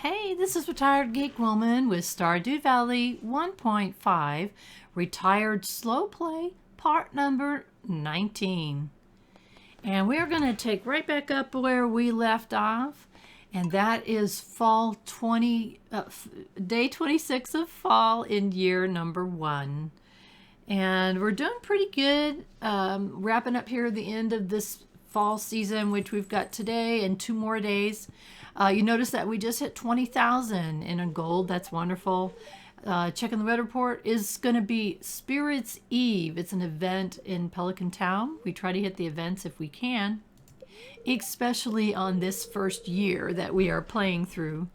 Hey, this is Retired Geek Woman with Stardew Valley 1.5 Retired Slow Play part number 19. And we're going to take right back up where we left off. And that is day 26 of fall in year number 1. And we're doing pretty good, wrapping up here at the end of this fall season, which we've got today and 2 more days. You notice that we just hit 20,000 in gold. That's wonderful. Checking the weather report is going to be Spirits Eve. It's an event in Pelican Town. We try to hit the events if we can, especially on this first year that we are playing through.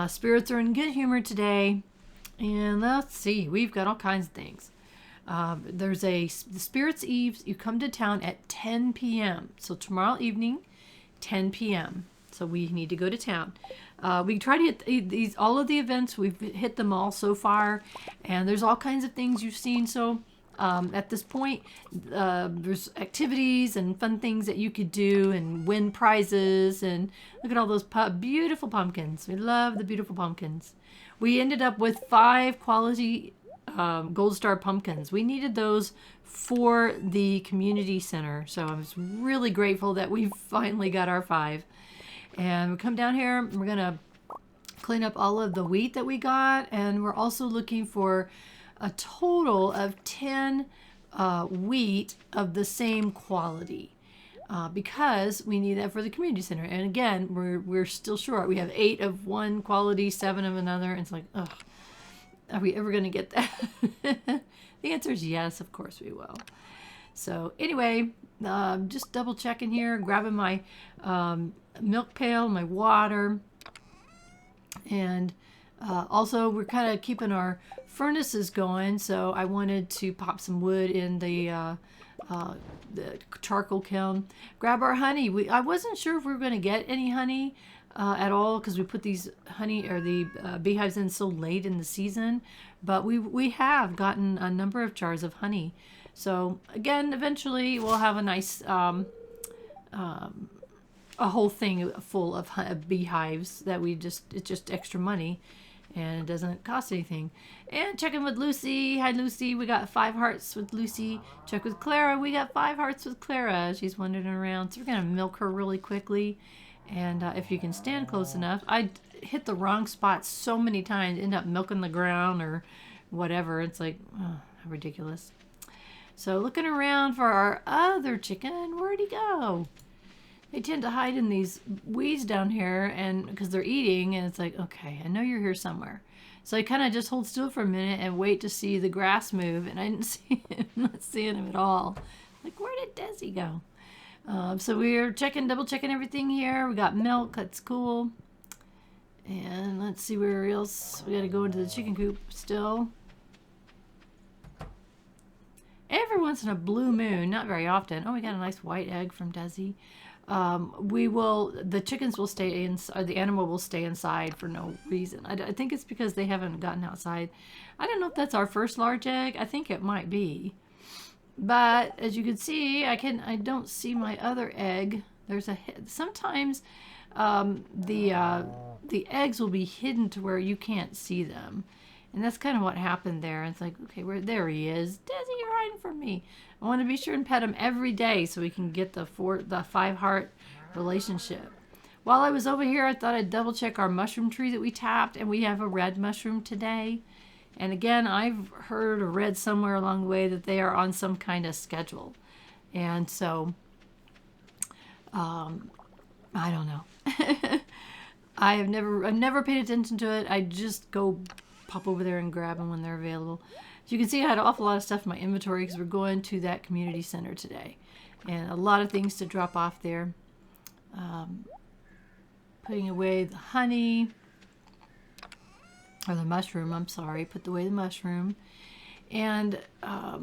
Spirits are in good humor today. And let's see, we've got all kinds of things. There's the Spirits Eve. You come to town at 10 p.m. So tomorrow evening, 10 p.m. So we need to go to town. We try to hit all of the events. We've hit them all so far, and there's all kinds of things you've seen. So at this point, there's activities and fun things that you could do and win prizes. And look at all those beautiful pumpkins. We love the beautiful pumpkins. We ended up with 5 quality Gold Star pumpkins. We needed those for the community center, so I was really grateful that we finally got our 5. And we come down here, we're gonna clean up all of the wheat that we got, and we're also looking for a total of 10 wheat of the same quality, because we need that for the community center. And again, we're still short. We have 8 of one quality, 7 of another, and it's like, ugh, are we ever gonna get that? The answer is yes, of course we will. So anyway, just double checking here, grabbing my milk pail, my water, and also we're kind of keeping our furnaces going, so I wanted to pop some wood in the charcoal kiln. Grab our honey. I wasn't sure if we were going to get any honey at all, because we put these honey or the beehives in so late in the season, but we have gotten a number of jars of honey. So again, eventually we'll have a nice a whole thing full of beehives that it's just extra money, and it doesn't cost anything. And checking with Lucy. Hi Lucy, we got 5 hearts with Lucy. Check with Clara, we got 5 hearts with Clara. She's wandering around, so we're gonna milk her really quickly. And if you can stand close enough, I hit the wrong spot so many times, end up milking the ground or whatever. It's like, oh, how ridiculous. So looking around for our other chicken. Where'd he go? They tend to hide in these weeds down here, and because they're eating, and it's like, okay, I know you're here somewhere. So I kind of just hold still for a minute and wait to see the grass move, and I didn't see him. I'm not seeing him at all. Like, where did Desi go? So we're double checking everything here. We got milk, that's cool. And let's see where else. We got to go into the chicken coop still. Every once in a blue moon, not very often. Oh, we got a nice white egg from Desi. The chickens will stay in, or the animal will stay inside for no reason. I think it's because they haven't gotten outside. I don't know if that's our first large egg. I think it might be. But as you can see, I don't see my other egg. Sometimes the eggs will be hidden to where you can't see them. And that's kind of what happened there. It's like, okay, there he is. Desi, you're hiding from me. I want to be sure and pet him every day so we can get the 5 heart relationship. While I was over here, I thought I'd double check our mushroom tree that we tapped, and we have a red mushroom today. And again, I've heard or read somewhere along the way that they are on some kind of schedule. And so, I don't know. I've never paid attention to it. I just go pop over there and grab them when they're available. As you can see, I had an awful lot of stuff in my inventory because we're going to that community center today. And a lot of things to drop off there. Putting away the honey. Or the mushroom, I'm sorry. Put away the mushroom. And I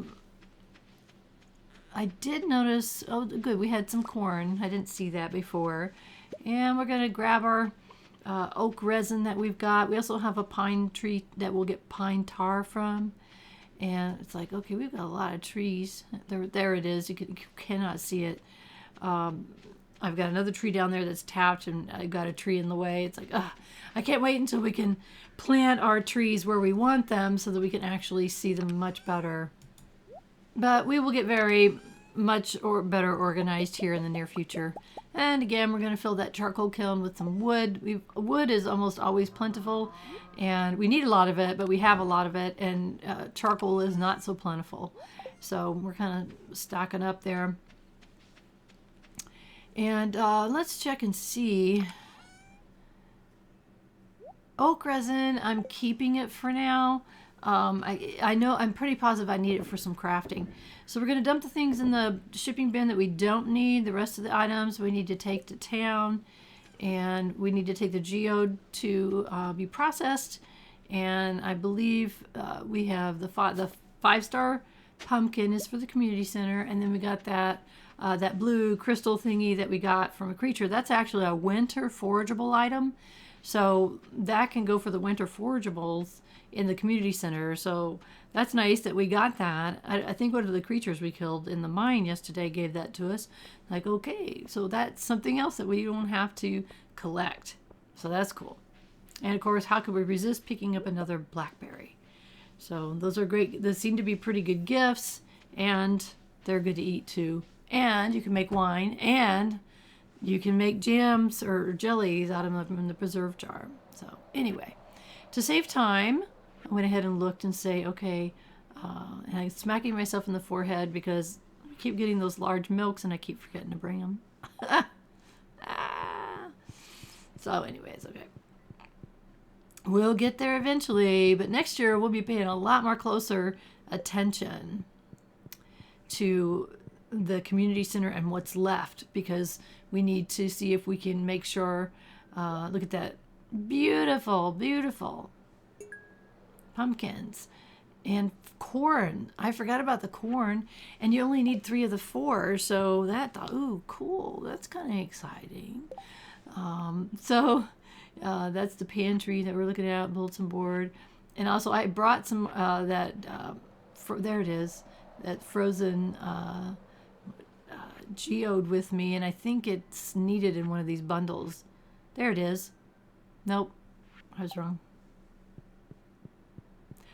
did notice, oh good, we had some corn. I didn't see that before. And we're going to grab our oak resin that we've got. We also have a pine tree that we'll get pine tar from. And it's like, okay, we've got a lot of trees. There it is. You cannot see it. I've got another tree down there that's tapped, and I've got a tree in the way. It's like, ugh, I can't wait until we can plant our trees where we want them so that we can actually see them much better. But we will get very much better organized here in the near future. And again, we're going to fill that charcoal kiln with some wood. Wood is almost always plentiful, and we need a lot of it, but we have a lot of it, and charcoal is not so plentiful. So we're kind of stocking up there. And let's check and see. Oak resin, I'm keeping it for now. I know, I'm pretty positive I need it for some crafting. So we're going to dump the things in the shipping bin that we don't need. The rest of the items we need to take to town. And we need to take the geode to be processed. And I believe we have the 5-star pumpkin is for the community center. And then we got that blue crystal thingy that we got from a creature. That's actually a winter forageable item. So that can go for the winter forageables in the community center. So that's nice that we got that. I think one of the creatures we killed in the mine yesterday gave that to us. Like, okay, so that's something else that we don't have to collect. So that's cool. And of course, how could we resist picking up another blackberry? So those are great. Those seem to be pretty good gifts, and they're good to eat too. And you can make wine, and you can make jams or jellies out of them in the preserve jar. So anyway, to save time, I went ahead and looked and say, okay, and I'm smacking myself in the forehead because I keep getting those large milks and I keep forgetting to bring them. So anyways, okay. We'll get there eventually, but next year we'll be paying a lot more closer attention to the community center and what's left, because we need to see if we can make sure, look at that beautiful, beautiful pumpkins and corn. I forgot about the corn, and you only need 3 of the 4, so that, ooh, cool, that's kind of exciting. So that's the pantry that we're looking at, bulletin board. And also I brought some there it is, that frozen geode with me, and I think it's needed in one of these bundles. There it is. Nope, I was wrong.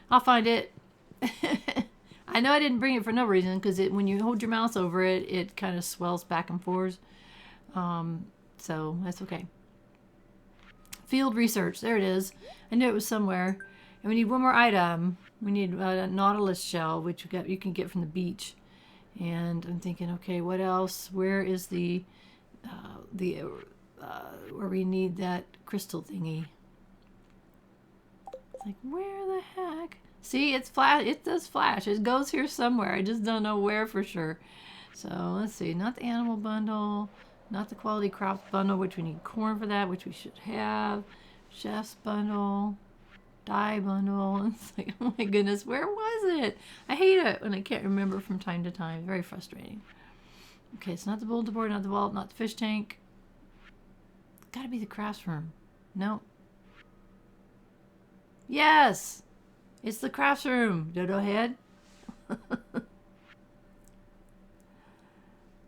I'll find it. I know I didn't bring it for no reason, because when you hold your mouse over it, it kind of swells back and forth. So that's okay. Field research. There it is. I knew it was somewhere. And we need one more item. We need a nautilus shell, which you can get from the beach. And I'm thinking, okay, what else? Where is the where we need that crystal thingy? It's like, where the heck? See, it's flash. It does flash. It goes here somewhere. I just don't know where for sure. So let's see. Not the animal bundle. Not the quality crops bundle, which we need corn for that, which we should have. Chef's bundle. Dye bundle. It's like, oh my goodness, where was it? I hate it when I can't remember from time to time. Very frustrating. Okay, it's not the bulletin board, not the vault, not the fish tank. It's gotta be the crafts room. No. Yes! It's the crafts room, Dodo Head.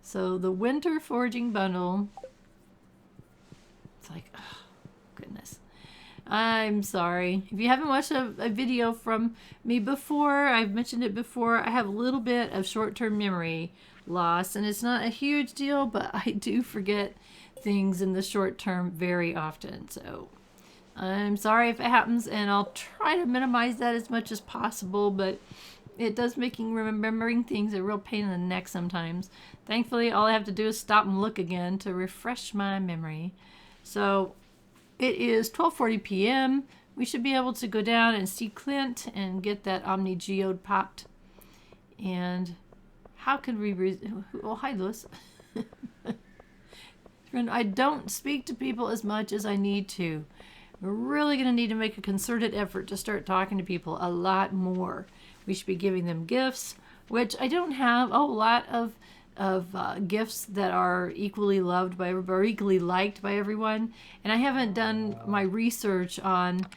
So the winter foraging bundle. It's like, oh, goodness. I'm sorry. If you haven't watched a video from me before, I've mentioned it before, I have a little bit of short-term memory loss, and it's not a huge deal, but I do forget things in the short term very often. So I'm sorry if it happens, and I'll try to minimize that as much as possible, but it does making remembering things a real pain in the neck sometimes. Thankfully, all I have to do is stop and look again to refresh my memory. So it is 12:40 p.m. We should be able to go down and see Clint and get that Omni Geode popped. And how could we... Oh, hi, Lewis. Friend, I don't speak to people as much as I need to. We're really going to need to make a concerted effort to start talking to people a lot more. We should be giving them gifts, which I don't have a lot of gifts that are equally loved by everybody, or equally liked by everyone. And I haven't done my research on,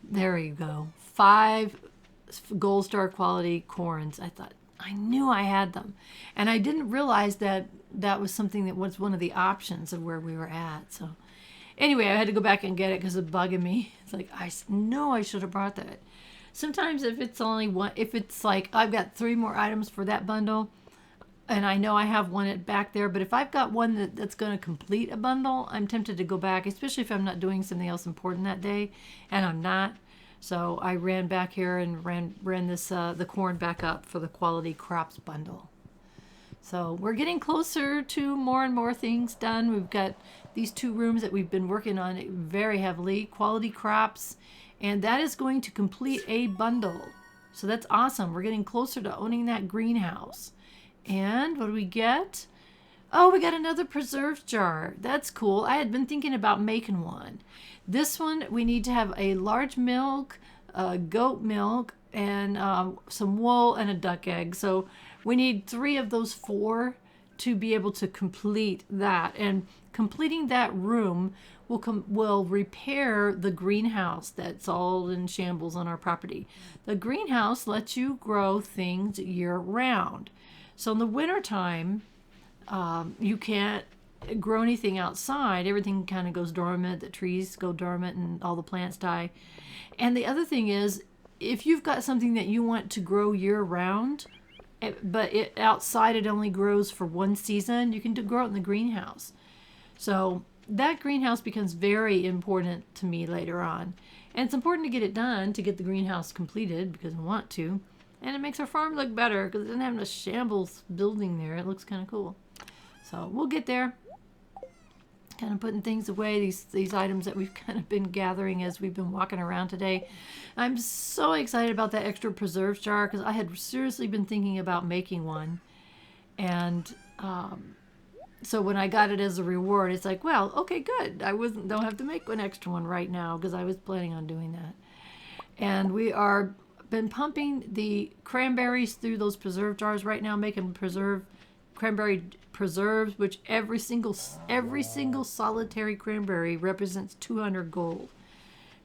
there you go, 5 gold star quality corns. I thought, I knew I had them. And I didn't realize that that was something that was one of the options of where we were at. So anyway, I had to go back and get it because it's bugging me. It's like, I know I should have brought that. Sometimes if it's only one, if it's like I've got 3 more items for that bundle, and I know I have one back there, but if I've got one that's going to complete a bundle, I'm tempted to go back, especially if I'm not doing something else important that day, and I'm not. So I ran back here and ran this the corn back up for the quality crops bundle. So we're getting closer to more and more things done. We've got these 2 rooms that we've been working on very heavily, quality crops, and that is going to complete a bundle. So that's awesome. We're getting closer to owning that greenhouse. And what do we get? Oh, we got another preserves jar. That's cool. I had been thinking about making one. This one, we need to have a large milk, goat milk, and some wool and a duck egg. So we need 3 of those 4 to be able to complete that. And completing that room will repair the greenhouse that's all in shambles on our property. The greenhouse lets you grow things year round. So in the wintertime, you can't grow anything outside. Everything kind of goes dormant. The trees go dormant and all the plants die. And the other thing is, if you've got something that you want to grow year round, but outside it only grows for one season, you can grow it in the greenhouse. So that greenhouse becomes very important to me later on. And it's important to get it done, to get the greenhouse completed, because I want to. And it makes our farm look better because it doesn't have a shambles building there. It looks kind of cool. So we'll get there. Kind of putting things away, these items that we've kind of been gathering as we've been walking around today. I'm so excited about that extra preserves jar because I had seriously been thinking about making one. And so when I got it as a reward, it's like, well, okay, good. Don't have to make an extra one right now because I was planning on doing that. And we are been pumping the cranberries through those preserve jars right now, making cranberry preserves, which every single solitary cranberry represents 200 gold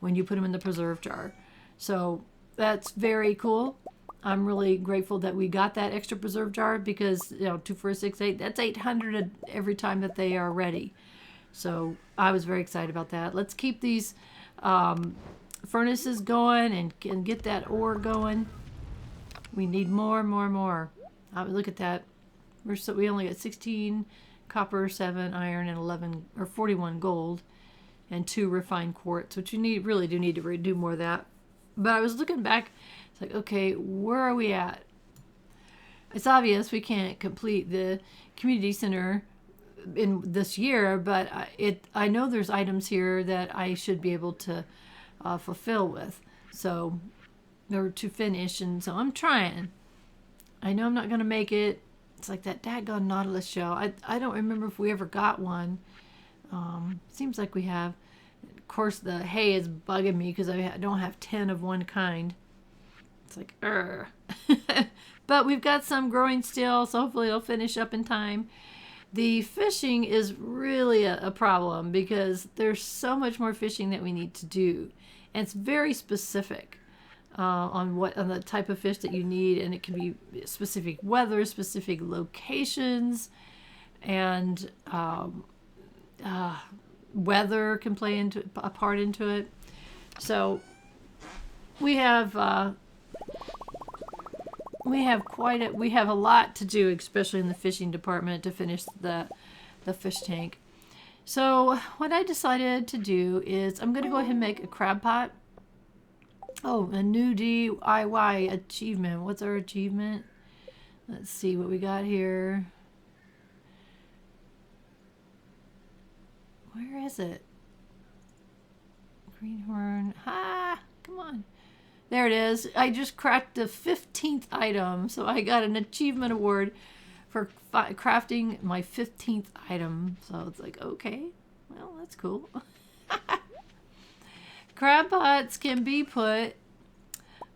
when you put them in the preserve jar. So that's very cool. I'm really grateful that we got that extra preserve jar because 2, 4, 6, 8, that's 800 every time that they are ready. So I was very excited about that. Let's keep these furnaces going and get that ore going. We need more. Look at that. We only got 16 copper, 7 iron, and 11 or 41 gold, and 2 refined quartz, which you really do need to do more of that. But I was looking back. It's like, okay, where are we at? It's obvious we can't complete the community center in this year, but I know there's items here that I should be able to fulfill with, so or to finish, and so I'm trying. I know I'm not gonna make it. It's like that daggone nautilus shell. I don't remember if we ever got one. Seems like we have. Of course, the hay is bugging me because I don't have 10 of one kind. It's like, but we've got some growing still, so hopefully it'll finish up in time. The fishing is really a problem because there's so much more fishing that we need to do. And it's very specific on the type of fish that you need, and it can be specific weather, specific locations, and weather can play a part into it. So we have a lot to do, especially in the fishing department, to finish the fish tank. So what I decided to do is I'm going to go ahead and make a crab pot. Oh, a new DIY achievement. What's our achievement? Let's see what we got here. Where is it? Greenhorn. Come on. There it is. I just cracked the 15th item. So I got an achievement award for crafting my 15th item. So it's like, okay, well, that's cool. Crab pots can be put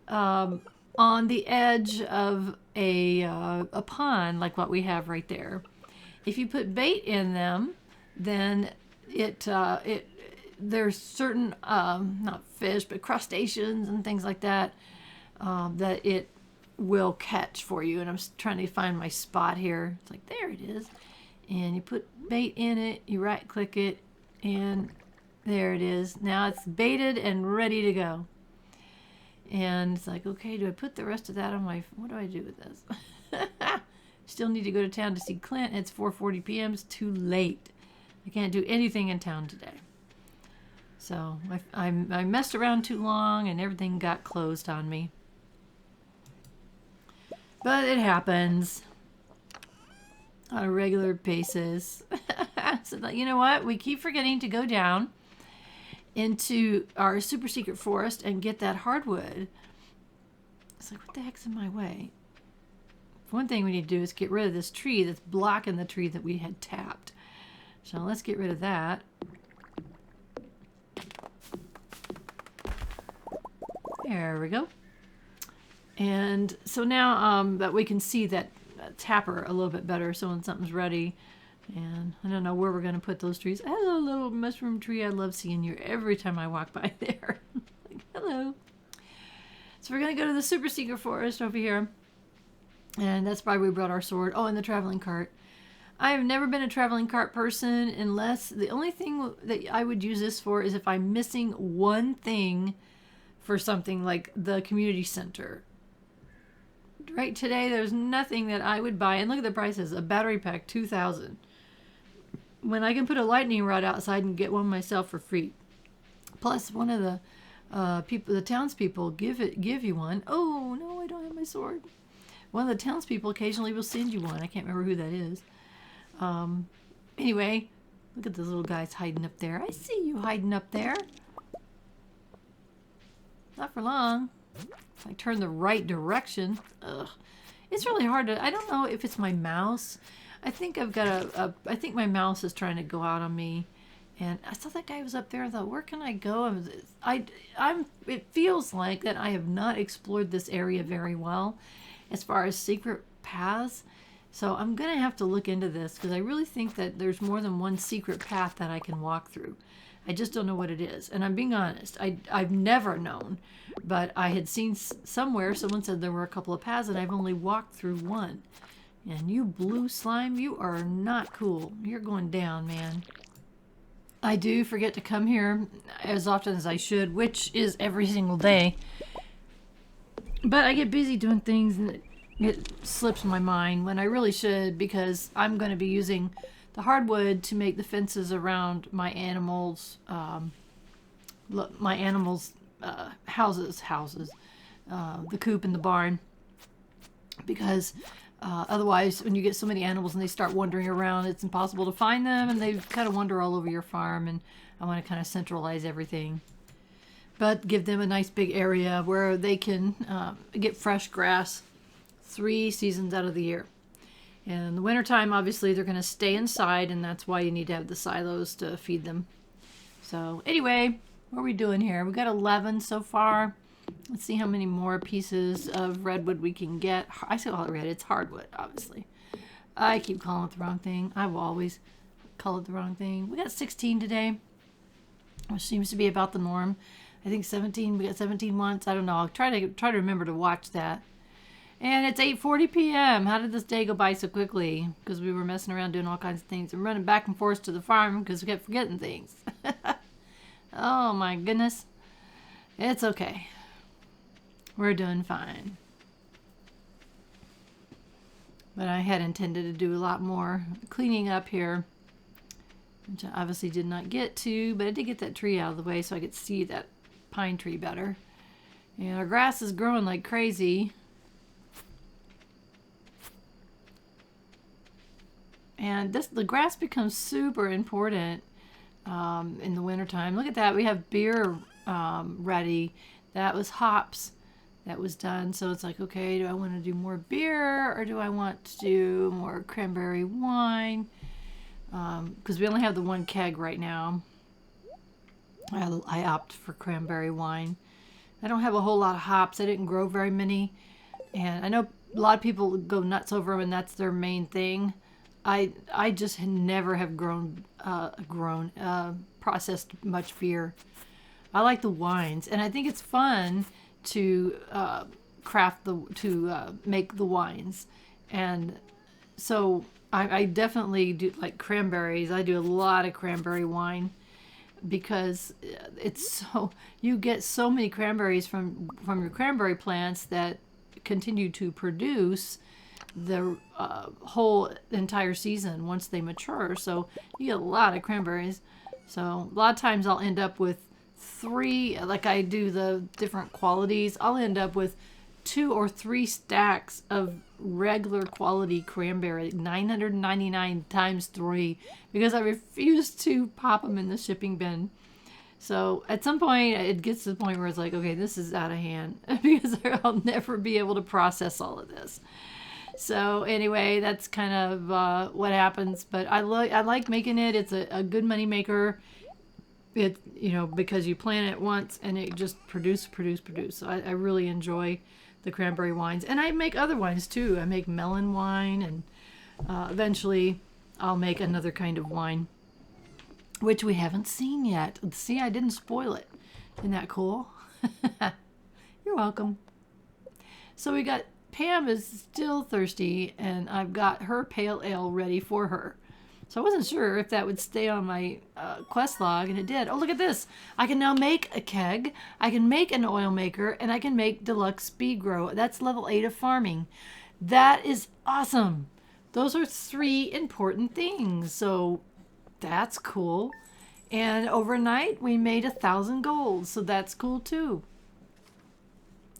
on the edge of a pond like what we have right there. If you put bait in them, then there's certain not fish but crustaceans and things like that that it will catch for you. And I'm trying to find my spot here. It's like, there it is. And you put bait in it, you right click it, and there it is. Now it's baited and ready to go. And it's like, okay, do I put the rest of that on my, what do I do with this? Still need to go to town to see Clint. It's 4:40 p.m. It's too late. I can't do anything in town today. So I messed around too long and everything got closed on me. But it happens on a regular basis. So you know what? We keep forgetting to go down into our super secret forest and get that hardwood. It's like, what the heck's in my way? One thing we need to do is get rid of this tree that's blocking the tree that we had tapped. So let's get rid of that. There we go. And so now that we can see that tapper a little bit better, so when something's ready, and I don't know where we're going to put those trees. Hello, little mushroom tree. I love seeing you every time I walk by there. Like, hello. So we're going to go to the super secret forest over here. And that's why we brought our sword. Oh, and the traveling cart. I have never been a traveling cart person unless the only thing that I would use this for is if I'm missing one thing for something like the community center. Right today, there's nothing that I would buy. And look at the prices. A battery pack, $2,000. When I can put a lightning rod outside and get one myself for free. Plus, one of the the townspeople give you one. Oh no, I don't have my sword. One of the townspeople occasionally will send you one. I can't remember who that is. Anyway, look at those little guys hiding up there. I see you hiding up there. Not for long. If I turn the right direction. Ugh. It's really hard to, I don't know if it's my mouse. I think I've got I think my mouse is trying to go out on me. And I saw that guy was up there. I thought, where can I go? It feels like that I have not explored this area very well as far as secret paths. So I'm going to have to look into this because I really think that there's more than one secret path that I can walk through. I just don't know what it is. And I'm being honest. I've never known. But I had seen somewhere, someone said there were a couple of paths and I've only walked through one. And you blue slime, you are not cool. You're going down, man. I do forget to come here as often as I should, which is every single day. But I get busy doing things and it slips my mind when I really should, because I'm going to be using the hardwood to make the fences around my animals' houses, the coop and the barn, because otherwise when you get so many animals and they start wandering around, it's impossible to find them and they kind of wander all over your farm, and I want to kind of centralize everything, but give them a nice big area where they can get fresh grass 3 seasons out of the year. And in the wintertime, obviously, they're going to stay inside, and that's why you need to have the silos to feed them. So anyway, what are we doing here? We got 11 so far. Let's see how many more pieces of redwood we can get. I say all red. It's hardwood, obviously. I keep calling it the wrong thing. I will always call it the wrong thing. We got 16 today, which seems to be about the norm. I think 17. We got 17 once. I don't know. I'll try to remember to watch that. And it's 8:40 p.m. How did this day go by so quickly? Because we were messing around doing all kinds of things and running back and forth to the farm because we kept forgetting things. Oh my goodness. It's okay. We're doing fine. But I had intended to do a lot more cleaning up here, which I obviously did not get to, but I did get that tree out of the way so I could see that pine tree better. And our grass is growing like crazy. And the grass becomes super important in the wintertime. Look at that. We have beer ready. That was hops that was done. So it's like, okay, do I want to do more beer or do I want to do more cranberry wine? Because we only have the one keg right now. I opt for cranberry wine. I don't have a whole lot of hops. I didn't grow very many. And I know a lot of people go nuts over them and that's their main thing. I just never have processed much beer. I like the wines, and I think it's fun to make the wines. And so I definitely do like cranberries. I do a lot of cranberry wine because you get so many cranberries from your cranberry plants that continue to produce the whole entire season once they mature. So you get a lot of cranberries. So a lot of times I'll end up with 3, like I do the different qualities, I'll end up with 2 or 3 stacks of regular quality cranberry, 999 times 3, because I refuse to pop them in the shipping bin. So at some point it gets to the point where it's like, okay, this is out of hand because I'll never be able to process all of this. So anyway, that's kind of what happens. But I like making it. It's a good money maker. It because you plant it once and it just produce. So I really enjoy the cranberry wines, and I make other wines too. I make melon wine, and eventually I'll make another kind of wine, which we haven't seen yet. See, I didn't spoil it. Isn't that cool? You're welcome. So we got Pam is still thirsty, and I've got her pale ale ready for her. So I wasn't sure if that would stay on my quest log, and it did. Oh, look at this. I can now make a keg, I can make an oil maker, and I can make deluxe speed grow. That's level 8 of farming. That is awesome. Those are 3 important things. So that's cool. And overnight, we made 1,000 gold. So that's cool too.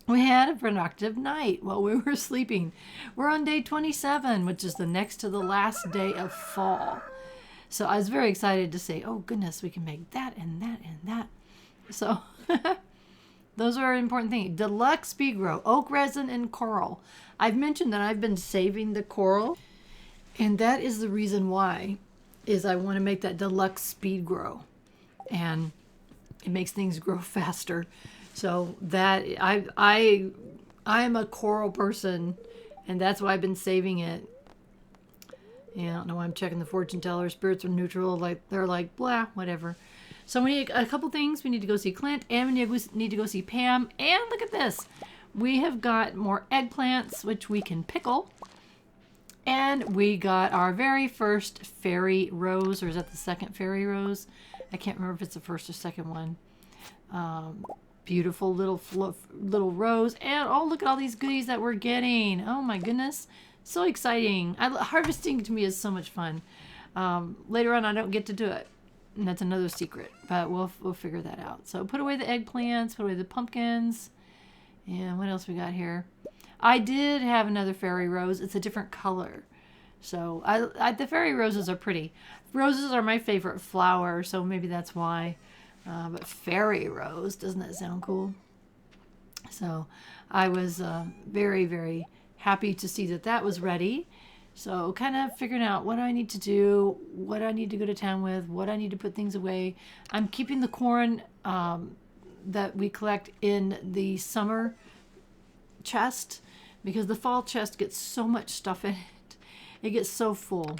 We had a productive night while we were sleeping. We're on day 27, which is the next to the last day of fall. So I was very excited to say, oh goodness, we can make that and that and that. So those are important things. Deluxe speed grow, oak resin and coral. I've mentioned that I've been saving the coral, and that is the reason why, is I want to make that deluxe speed grow. And it makes things grow faster. So that I'm a coral person, and that's why I've been saving it. Yeah, I don't know why I'm checking the fortune teller. Spirits are neutral. Like they're like blah, whatever. So we need a couple things. We need to go see Clint, and we need to go see Pam. And look at this, we have got more eggplants which we can pickle, and we got our very first fairy rose, or is that the second fairy rose? I can't remember if it's the first or second one. Beautiful little rose. And oh, look at all these goodies that we're getting. Oh my goodness, so exciting. Harvesting to me is so much fun. Later on I don't get to do it, and that's another secret, but we'll figure that out. So put away the eggplants, put away the pumpkins, and what else we got here? I did have another fairy rose. It's a different color. So the fairy roses are pretty. Roses are my favorite flower, so maybe that's why. But fairy rose, doesn't that sound cool? So I was very, very happy to see that was ready. So kind of figuring out what I need to do, what I need to go to town with, what I need to put things away. I'm keeping the corn that we collect in the summer chest, because the fall chest gets so much stuff in it. It gets so full.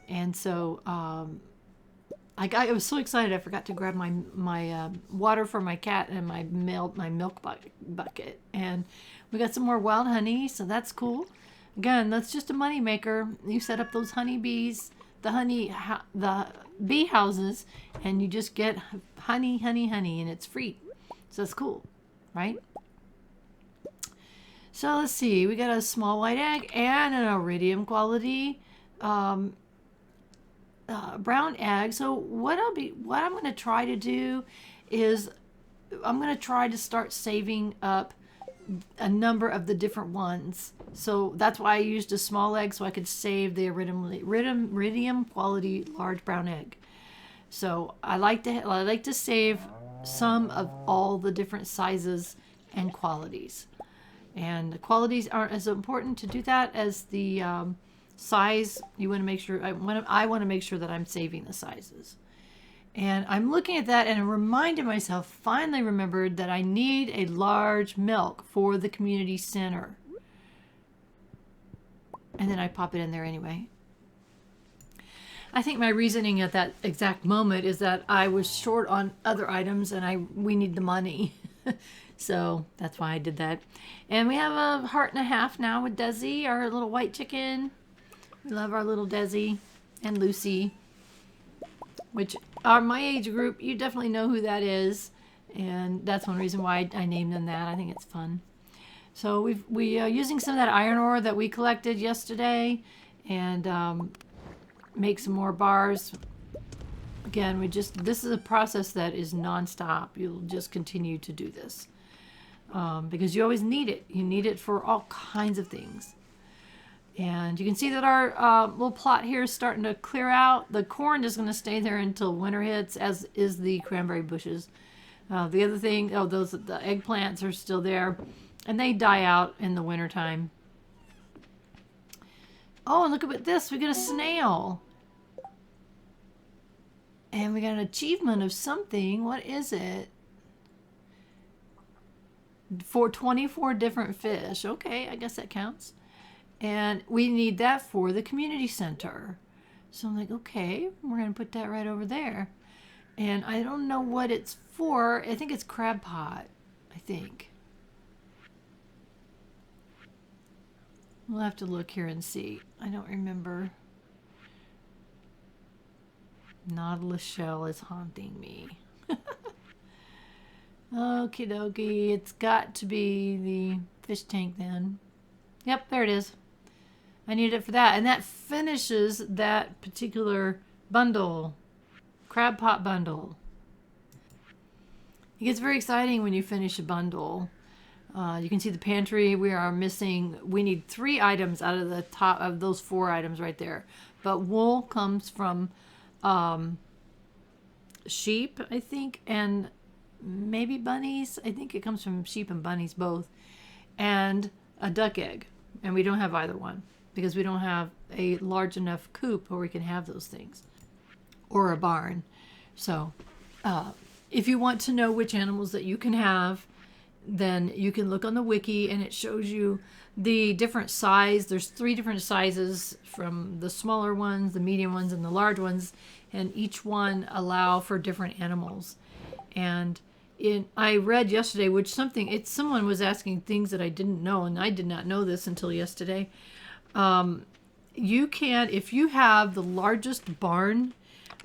And so I was so excited I forgot to grab my water for my cat and my milk bucket. And we got some more wild honey, so that's cool. Again, that's just a money maker. You set up those honey bees, the bee houses, and you just get honey, and it's free. So that's cool, right? So let's see. We got a small white egg and an iridium quality brown egg. So what I'm going to try to do is I'm going to try to start saving up a number of the different ones. So that's why I used a small egg, so I could save the iridium quality large brown egg. So I like to save some of all the different sizes and qualities. And the qualities aren't as important to do that as the size. You want to make sure I want to make sure that I'm saving the sizes. And I'm looking at that and reminded myself, finally remembered that I need a large milk for the community center. And then I pop it in there anyway. I think my reasoning at that exact moment is that I was short on other items and we need the money. So that's why I did that. And we have a heart and a half now with Desi, our little white chicken. We love our little Desi and Lucy, which are my age group. You definitely know who that is. And that's one reason why I named them that. I think it's fun. So we are using some of that iron ore that we collected yesterday and make some more bars. Again, this is a process that is nonstop. You'll just continue to do this because you always need it. You need it for all kinds of things. And you can see that our little plot here is starting to clear out. The corn is going to stay there until winter hits, as is the cranberry bushes. The other thing, the eggplants are still there, and they die out in the wintertime. Oh, and look at this. We got a snail. And we got an achievement of something. What is it? For 24 different fish. Okay, I guess that counts. And we need that for the community center. So I'm like, okay, we're going to put that right over there. And I don't know what it's for. I think it's crab pot, I think. We'll have to look here and see. I don't remember. Nautilus shell is haunting me. Okie dokie. It's got to be the fish tank then. Yep, there it is. I need it for that. And that finishes that particular bundle. Crab pot bundle. It gets very exciting when you finish a bundle. You can see the pantry. We need 3 items out of the top of those 4 items right there. But wool comes from sheep, I think, and maybe bunnies. I think it comes from sheep and bunnies both. And a duck egg. And we don't have either one because we don't have a large enough coop where we can have those things. Or a barn. So if you want to know which animals that you can have, then you can look on the wiki and it shows you the different size. There's 3 different sizes, from the smaller ones, the medium ones, and the large ones, and each one allow for different animals. And I read yesterday, someone was asking things that I didn't know, and I did not know this until yesterday. You can, if you have the largest barn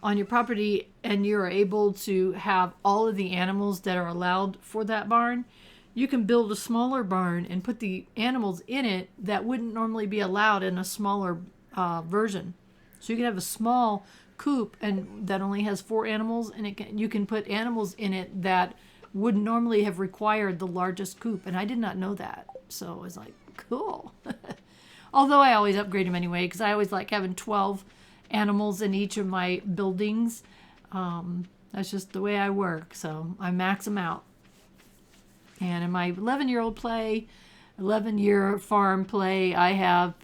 on your property and you're able to have all of the animals that are allowed for that barn, you can build a smaller barn and put the animals in it that wouldn't normally be allowed in a smaller version. So you can have a small coop and that only has 4 animals, and you can put animals in it that would normally have required the largest coop. And I did not know that. So I was like, cool. Although I always upgrade them anyway, because I always like having 12 animals in each of my buildings. That's just the way I work. So I max them out. And in my 11-year farm play, I have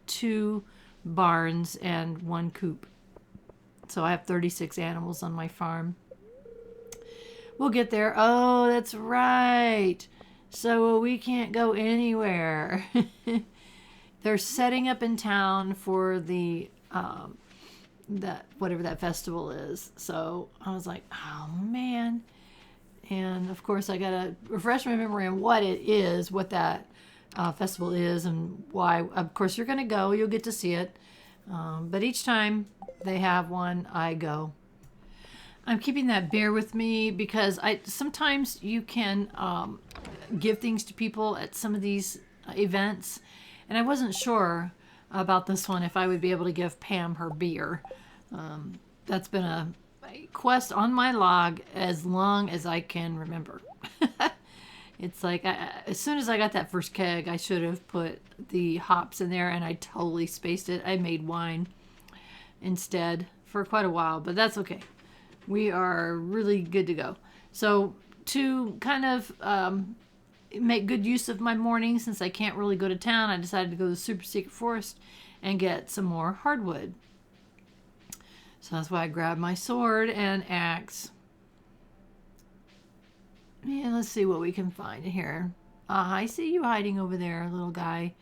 2 barns and 1 coop. So I have 36 animals on my farm. We'll get there. Oh, that's right. So we can't go anywhere. They're setting up in town for the whatever that festival is. So I was like, oh man. And of course I gotta refresh my memory on what it is, what that festival is, and why. Of course you're gonna go, you'll get to see it. But each time they have one, I go. I'm keeping that bear with me because sometimes you can give things to people at some of these events, and I wasn't sure about this one if I would be able to give Pam her beer. That's been a quest on my log as long as I can remember. It's like as soon as I got that first keg, I should have put the hops in there, and I totally spaced it. I made wine instead for quite a while, but that's okay. We are really good to go. So to kind of make good use of my morning, since I can't really go to town, I decided to go to the super secret forest and get some more hardwood. So that's why I grabbed my sword and axe. And let's see what we can find here. I see you hiding over there, little guy.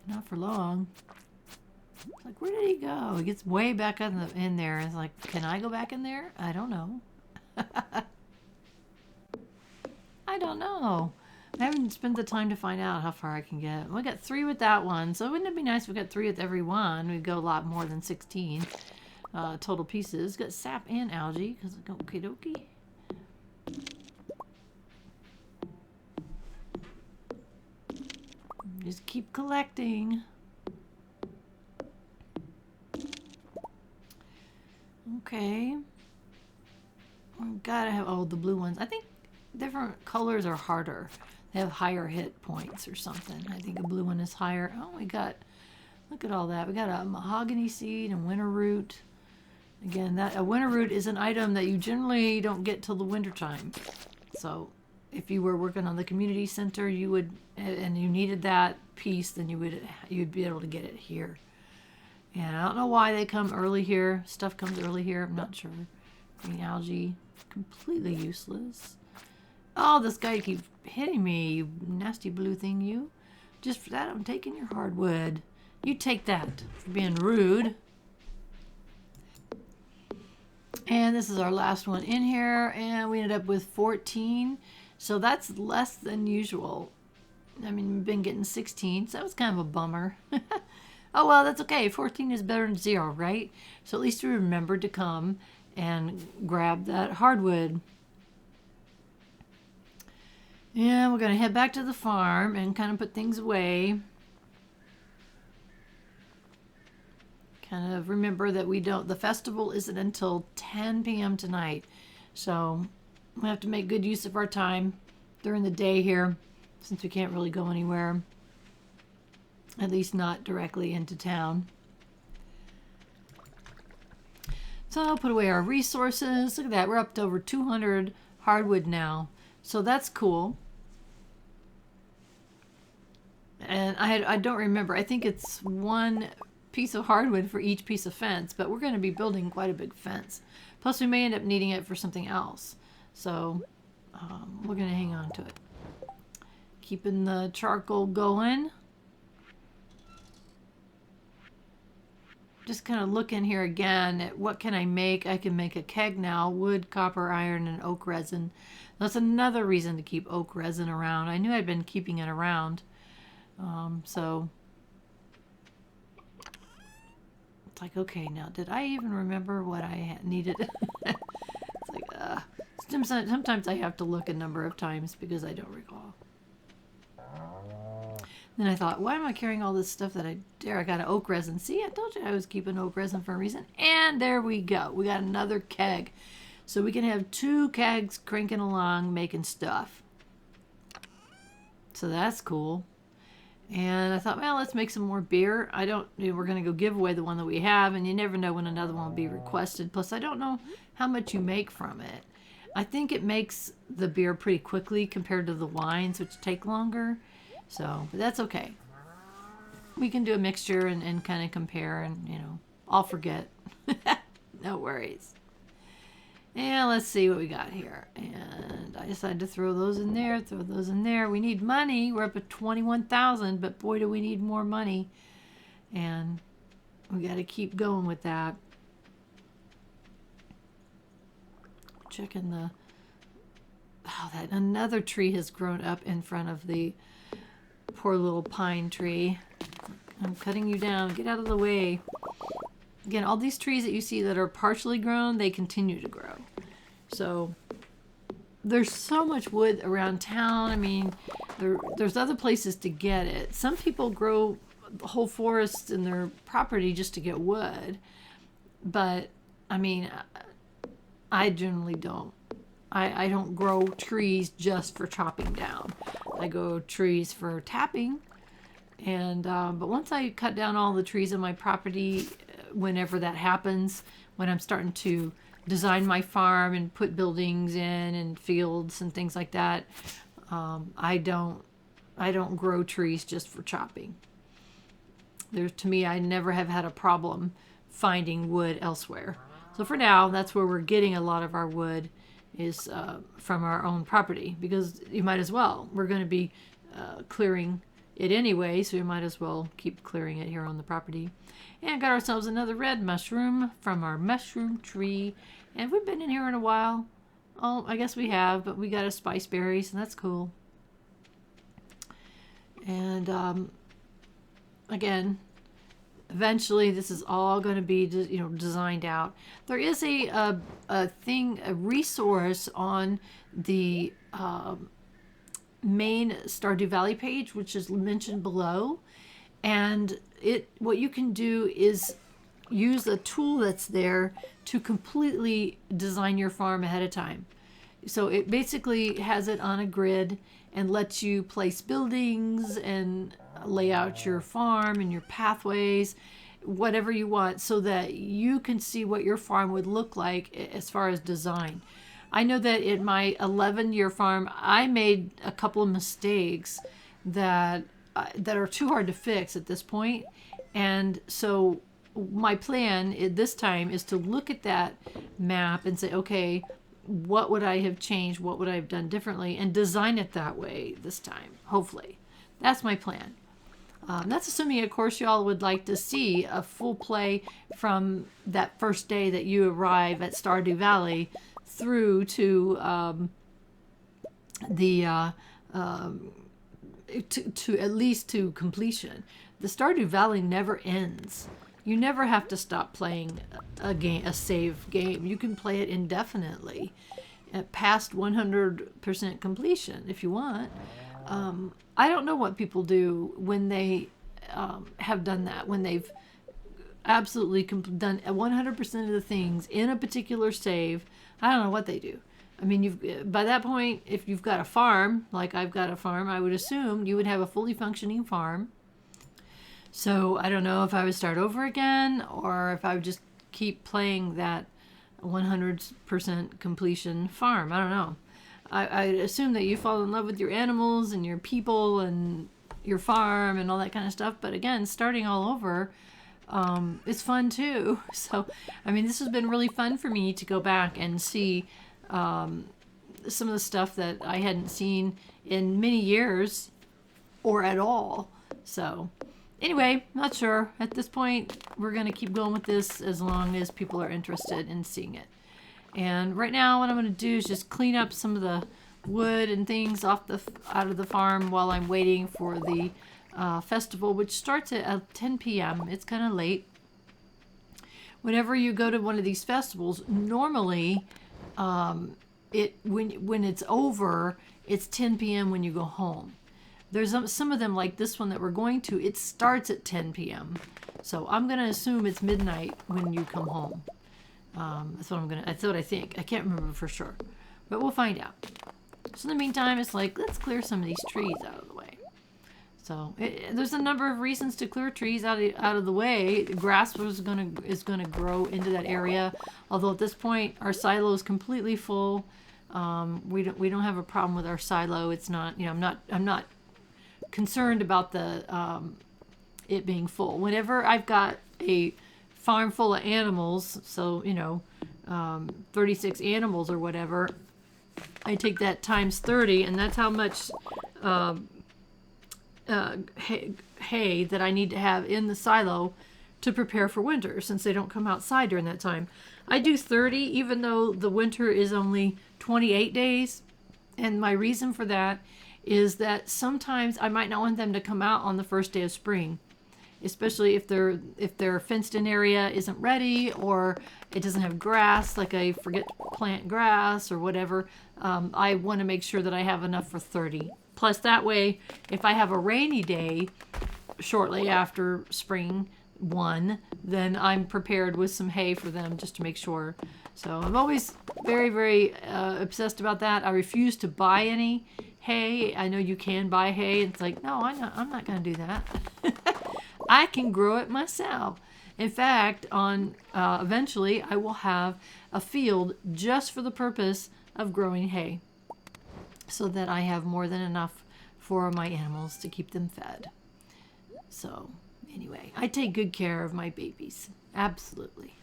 Not for long. It's like, where did he go? He gets way back in there. It's like, can I go back in there? I don't know. I don't know. I haven't spent the time to find out how far I can get. We got 3 with that one, so wouldn't it be nice if we got 3 with every one? We'd go a lot more than 16 total pieces. Got sap and algae, because okie dokie. Just keep collecting. Okay. We've got to have, oh, the blue ones. I think different colors are harder. They have higher hit points or something. I think a blue one is higher. Oh, we got, look at all that. We got a mahogany seed and winter root. Again, a winter root is an item that you generally don't get till the winter time. So if you were working on the community center, you would, and you needed that piece, then you'd be able to get it here. And I don't know why they come early here. Stuff comes early here. I'm not sure. Green algae, completely useless. Oh, this guy keeps hitting me, you nasty blue thing, you. Just for that, I'm taking your hardwood. You take that for being rude. And this is our last one in here, and we ended up with 14. So that's less than usual. I mean, we've been getting 16, so that was kind of a bummer. Oh, well, that's okay. 14 is better than 0, right? So at least we remembered to come and grab that hardwood. Yeah, we're going to head back to the farm and kind of put things away. Kind of remember that the festival isn't until 10 p.m. tonight. So we have to make good use of our time during the day here, since we can't really go anywhere. At least not directly into town. So I'll put away our resources. Look at that. We're up to over 200 hardwood now. So that's cool. And I don't remember. I think it's 1 piece of hardwood for each piece of fence, but we're going to be building quite a big fence. Plus we may end up needing it for something else. So we're going to hang on to it. Keeping the charcoal going. Just kind of looking here again at what can I make. I can make a keg now. Wood, copper, iron, and oak resin. That's another reason to keep oak resin around. I knew I'd been keeping it around. So it's like, okay, now did I even remember what I needed? It's like, sometimes I have to look a number of times because I don't recall. Then I thought, why am I carrying all this stuff that I got an oak resin. See, I told you I was keeping oak resin for a reason. And there we go. We got another keg. So we can have 2 kegs cranking along making stuff. So that's cool. And I thought, well, let's make some more beer. We're going to go give away the one that we have, and you never know when another one will be requested. Plus, I don't know how much you make from it. I think it makes the beer pretty quickly compared to the wines, which take longer. So, but that's okay. We can do a mixture and kind of compare, and, I'll forget. No worries. And let's see what we got here. And I decided to throw those in there, throw those in there. We need money. We're up at 21,000, but boy, do we need more money. And we got to keep going with that. Checking that another tree has grown up in front of the poor little pine tree. I'm cutting you down. Get out of the way. Again, all these trees that you see that are partially grown, they continue to grow. So there's so much wood around town. I mean, there's other places to get it. Some people grow whole forests in their property just to get wood. But, I mean, I generally don't. I don't grow trees just for chopping down. I grow trees for tapping. And but once I cut down all the trees on my property, whenever that happens, when I'm starting to design my farm and put buildings in and fields and things like that, I don't grow trees just for chopping. To me, I never have had a problem finding wood elsewhere. So for now, that's where we're getting a lot of our wood, is from our own property, because you might as well. We're going to be clearing it anyway, so we might as well keep clearing it here on the property. And got ourselves another red mushroom from our mushroom tree. And we've been in here in a while. Oh, I guess we have, but we got a spice berries, and that's cool. And again, eventually this is all going to be designed out. There is a resource on the main Stardew Valley page, which is mentioned below, and what you can do is use a tool that's there to completely design your farm ahead of time. So it basically has it on a grid and lets you place buildings and lay out your farm and your pathways, whatever you want, so that you can see what your farm would look like as far as design. I know that in my 11-year farm, I made a couple of mistakes that are too hard to fix at this point. And so my plan this time is to look at that map and say, okay, what would I have changed? What would I have done differently? And design it that way this time, hopefully. That's my plan. That's assuming, of course, y'all would like to see a full play from that first day that you arrive at Stardew Valley through to to at least to completion. The Stardew Valley never ends. You never have to stop playing a save game. You can play it indefinitely, past 100% completion if you want. I don't know what people do when they have done that, when they've absolutely done 100% of the things in a particular save. I don't know what they do. I mean, by that point, if you've got a farm, like I've got a farm, I would assume you would have a fully functioning farm. So I don't know if I would start over again or if I would just keep playing that 100% completion farm. I don't know. I assume that you fall in love with your animals and your people and your farm and all that kind of stuff. But again, starting all over is fun too. So, I mean, this has been really fun for me to go back and see some of the stuff that I hadn't seen in many years or at all. So, anyway, not sure. At this point, we're going to keep going with this as long as people are interested in seeing it. And right now, what I'm going to do is just clean up some of the wood and things out of the farm while I'm waiting for the festival, which starts at 10 p.m. It's kind of late. Whenever you go to one of these festivals, normally when it's over, it's 10 p.m. when you go home. There's some of them, like this one that we're going to, it starts at 10 p.m. So I'm going to assume it's midnight when you come home. That's what I think. I can't remember for sure, but we'll find out. So in the meantime, it's like, let's clear some of these trees out of the way. So there's a number of reasons to clear trees out of the way. Grass is gonna grow into that area. Although at this point, our silo is completely full. We don't have a problem with our silo. It's not, I'm not concerned about the it being full. Whenever I've got a farm full of animals, so 36 animals or whatever, I take that times 30, and that's how much hay that I need to have in the silo to prepare for winter, since they don't come outside during that time. I do 30 even though the winter is only 28 days, and my reason for that is that sometimes I might not want them to come out on the first day of spring, especially if their fenced in area isn't ready or it doesn't have grass, like I forget to plant grass or whatever. I want to make sure that I have enough for 30. Plus that way, if I have a rainy day shortly after spring 1, then I'm prepared with some hay for them just to make sure. So I'm always very, very obsessed about that. I refuse to buy any hay. I know you can buy hay. It's like, no, I'm not going to do that. I can grow it myself. In fact, eventually I will have a field just for the purpose of growing hay, so that I have more than enough for my animals to keep them fed. So anyway, I take good care of my babies. Absolutely.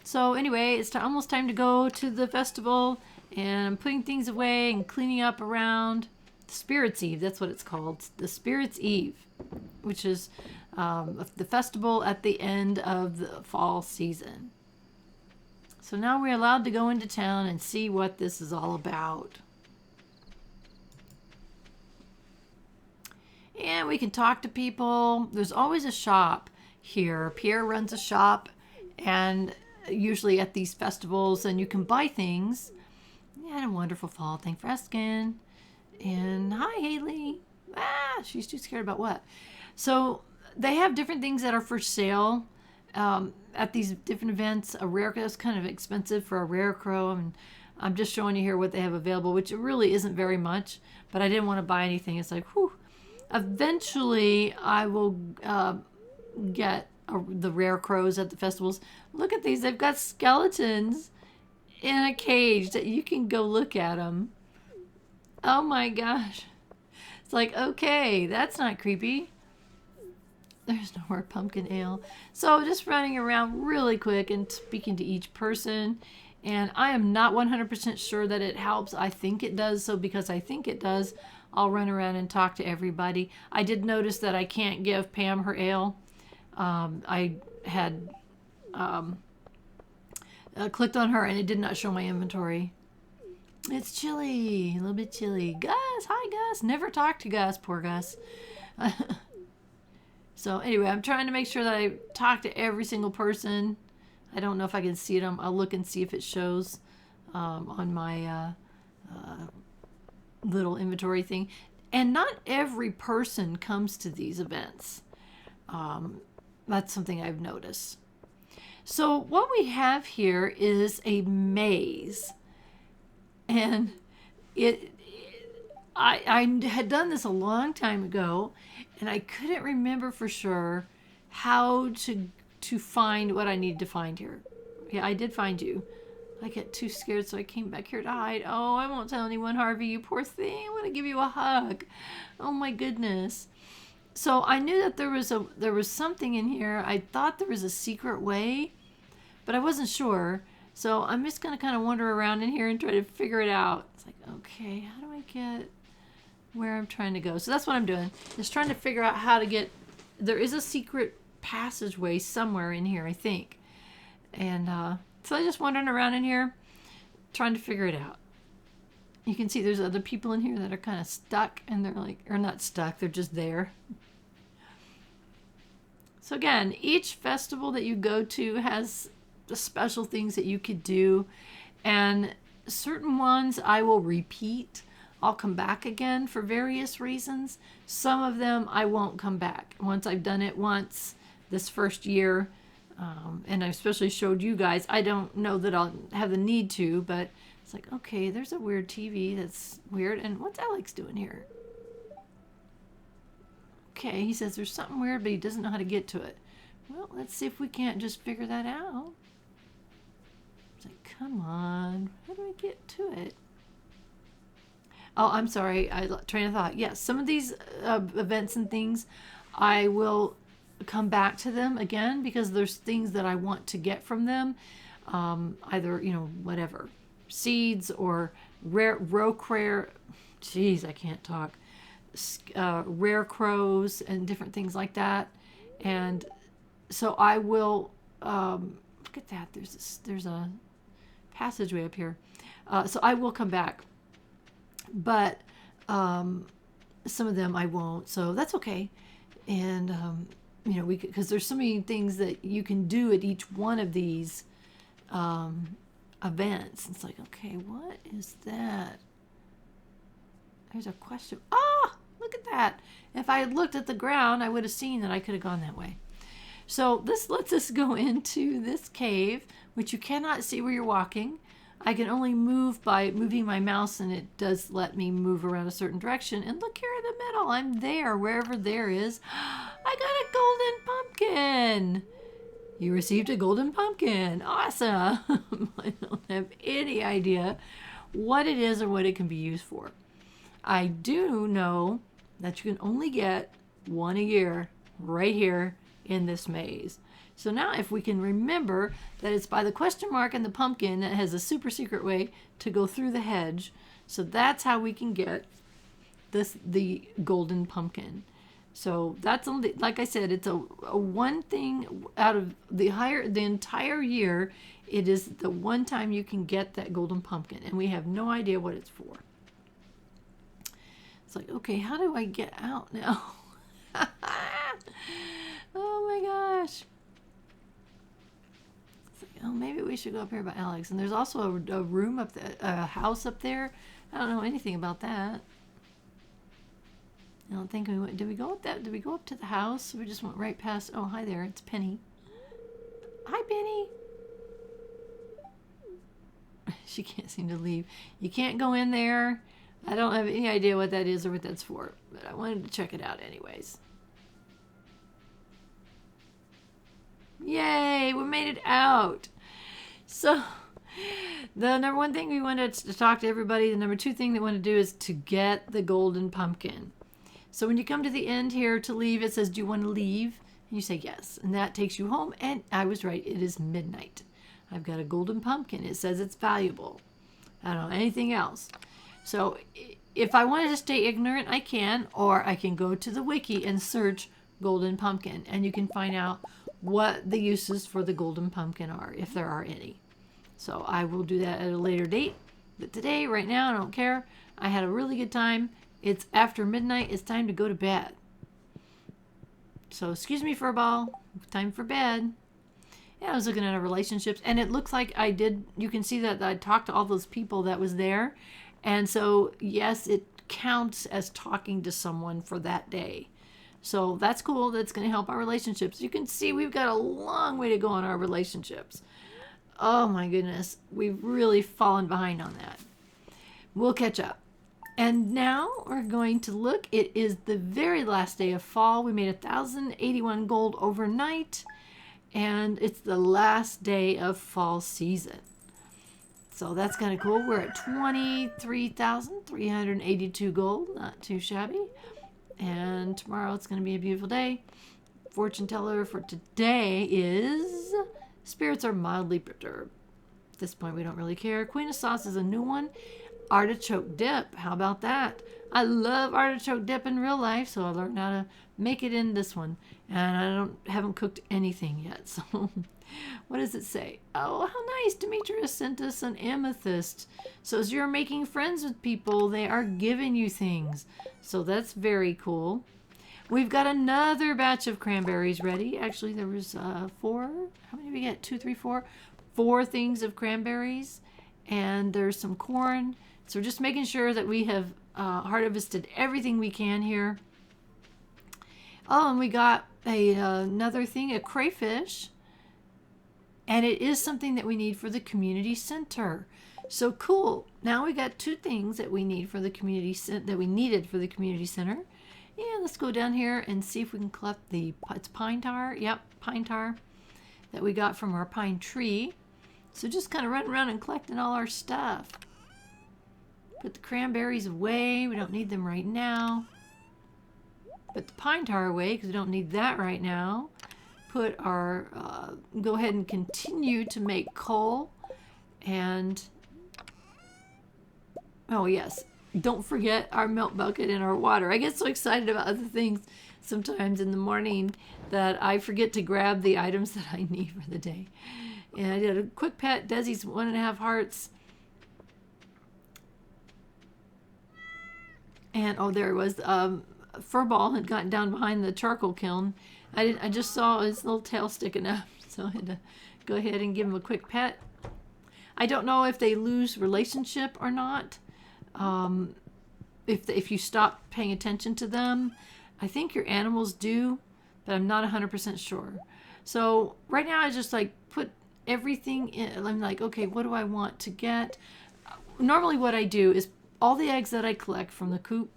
So anyway, it's almost time to go to the festival, and I'm putting things away and cleaning up around. Spirits Eve, that's what it's called. The Spirits Eve, which is the festival at the end of the fall season. So now we're allowed to go into town and see what this is all about. And we can talk to people. There's always a shop here. Pierre runs a shop, and usually at these festivals, and you can buy things. You had a wonderful fall. Thanks for asking. And hi, Haley. She's too scared about what? So they have different things that are for sale at these different events. A rare crow is kind of expensive for a rare crow. And I'm just showing you here what they have available, which it really isn't very much. But I didn't want to buy anything. It's like, whew. Eventually, I will get the rare crows at the festivals. Look at these. They've got skeletons in a cage that you can go look at them. Oh my gosh. It's like, okay, that's not creepy. There's no more pumpkin ale. So just running around really quick and speaking to each person. And I am not 100% sure that it helps. I think it does. So because I think it does, I'll run around and talk to everybody. I did notice that I can't give Pam her ale. I had clicked on her and it did not show my inventory. It's chilly, a little bit chilly. Gus, hi Gus. Never talked to Gus, poor Gus. So anyway, I'm trying to make sure that I talk to every single person. I don't know if I can see them. I'll look and see if it shows on my little inventory thing. And not every person comes to these events. That's something I've noticed. So what we have here is a maze. And I had done this a long time ago, and I couldn't remember for sure how to find what I needed to find here. Yeah, I did find you. I get too scared, so I came back here to hide. Oh, I won't tell anyone, Harvey, you poor thing. I want to give you a hug. Oh my goodness. So I knew that there was something in here. I thought there was a secret way, but I wasn't sure. So I'm just going to kind of wander around in here and try to figure it out. It's like, okay, how do I get where I'm trying to go? So that's what I'm doing. Just trying to figure out how to get... There is a secret passageway somewhere in here, I think. And so I'm just wandering around in here, trying to figure it out. You can see there's other people in here that are kind of stuck, and they're like... Or not stuck, they're just there. So again, each festival that you go to has the special things that you could do, and certain ones I will repeat. I'll come back again for various reasons. Some of them I won't come back. Once I've done it once this first year, and I especially showed you guys, I don't know that I'll have the need to, but it's like, okay, there's a weird TV that's weird. And what's Alex doing here? Okay, he says there's something weird, but he doesn't know how to get to it. Well, let's see if we can't just figure that out. It's like, come on, how do I get to it? Oh, I'm sorry, train of thought. Yes, some of these events and things, I will come back to them again because there's things that I want to get from them. Either, whatever, seeds or rare, geez, I can't talk. Rare crows and different things like that. And so I will, look at that, there's a passageway up here. So I will come back. But some of them I won't, so that's okay. And because there's so many things that you can do at each one of these events. It's like, okay, what is that? There's a question. Ah, look at that. If I had looked at the ground, I would have seen that I could have gone that way. So this lets us go into this cave, which you cannot see where you're walking. I can only move by moving my mouse, and it does let me move around a certain direction. And look here in the middle. I'm there, wherever there is. I got a golden pumpkin. You received a golden pumpkin. Awesome. I don't have any idea what it is or what it can be used for. I do know that you can only get one a year right here in this maze. So now if we can remember that it's by the question mark and the pumpkin that has a super secret way to go through the hedge. So that's how we can get the golden pumpkin. So that's only, like I said, it's a one thing out of the entire year. It is the one time you can get that golden pumpkin, and we have no idea what it's for. It's like, okay, how do I get out now? Oh my gosh. It's like, oh, maybe we should go up here by Alex. And there's also a room up there, a house up there. I don't know anything about that. I don't think we went. Did we go up that? Did we go up to the house? We just went right past. Oh, hi there. It's Penny. Hi, Penny. She can't seem to leave. You can't go in there. I don't have any idea what that is or what that's for, but I wanted to check it out anyways. Yay, we made it out. So the number one thing we wanted to talk to everybody, the number two thing that we want to do is to get the golden pumpkin. So when you come to the end here to leave, it says, do you want to leave? And you say yes. And that takes you home. And I was right. It is midnight. I've got a golden pumpkin. It says it's valuable. I don't know anything else. So if I wanted to stay ignorant, I can. Or I can go to the wiki and search golden pumpkin. And you can find out what the uses for the golden pumpkin are, if there are any. So I will do that at a later date. But today, right now, I don't care. I had a really good time. It's after midnight. It's time to go to bed. So excuse me for a ball. Time for bed. Yeah, I was looking at our relationships, and it looks like I did. You can see that I talked to all those people that was there. And so, yes, it counts as talking to someone for that day. So that's cool. That's going to help our relationships. You can see we've got a long way to go on our relationships. Oh my goodness. We've really fallen behind on that. We'll catch up. And now we're going to look. It is the very last day of fall. We made 1,081 gold overnight. And it's the last day of fall season. So that's kind of cool. We're at 23,382 gold. Not too shabby. And tomorrow it's going to be a beautiful day. Fortune teller for today is spirits are mildly perturbed. At this point, we don't really care. Queen of Sauce is a new one. Artichoke dip. How about that? I love artichoke dip in real life, so I learned how to make it in this one. And I haven't cooked anything yet. So what does it say? Oh, how nice. Demetrius sent us an amethyst. So as you're making friends with people, they are giving you things. So that's very cool. We've got another batch of cranberries ready. Actually, there was 4. How many did we get? 2, 3, 4. 4 things of cranberries. And there's some corn. So we're just making sure that we have harvested everything we can here. Oh, and we got another thing, a crayfish. And it is something that we need for the community center. So cool. Now we got 2 things that we need for the community that we needed for the community center. Yeah, let's go down here and see if we can collect it's pine tar. Yep, pine tar that we got from our pine tree. So just kind of running around and collecting all our stuff. Put the cranberries away. We don't need them right now. Put the pine tar away because we don't need that right now. Put our, go ahead and continue to make coal. And, oh yes, don't forget our milk bucket and our water. I get so excited about other things sometimes in the morning that I forget to grab the items that I need for the day. And I did a quick pet, Desi's 1.5 hearts. And, oh, there it was. Furball had gotten down behind the charcoal kiln. I just saw his little tail sticking up, so I had to go ahead and give him a quick pet. I don't know if they lose relationship or not. If you stop paying attention to them, I think your animals do, but I'm not 100% sure. So right now I just like put everything in. I'm like, okay, what do I want to get? Normally what I do is all the eggs that I collect from the coop,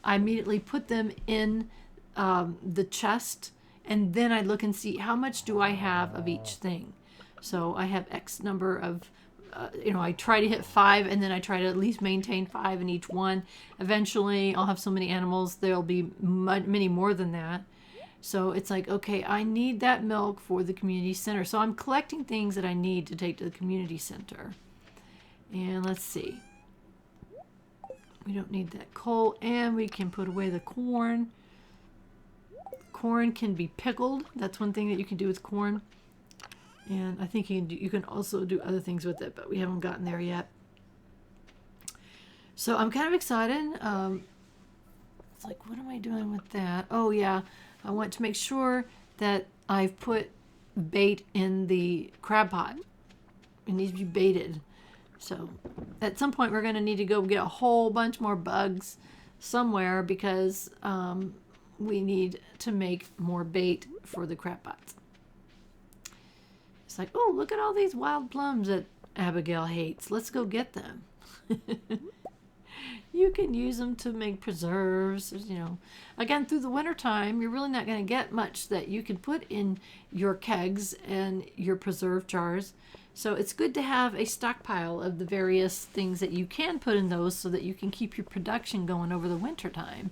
I immediately put them in the chest, and then I look and see how much do I have of each thing. So I have X number of, I try to hit 5, and then I try to at least maintain 5 in each one. Eventually I'll have so many animals, there'll be many more than that. So it's like, okay, I need that milk for the community center. So I'm collecting things that I need to take to the community center. And let's see. We don't need that coal, and we can put away the corn. corn can be pickled. That's one thing that you can do with corn. And I think you can also do other things with it, but we haven't gotten there yet. So I'm kind of excited. It's like, what am I doing with that? Oh yeah, I want to make sure that I've put bait in the crab pot. It needs to be baited. So at some point we're going to need to go get a whole bunch more bugs somewhere because we need to make more bait for the crab pots. It's like, oh, look at all these wild plums that Abigail hates. Let's go get them. You can use them to make preserves, you know. Again, through the winter time, you're really not going to get much that you can put in your kegs and your preserve jars. So it's good to have a stockpile of the various things that you can put in those so that you can keep your production going over the winter time.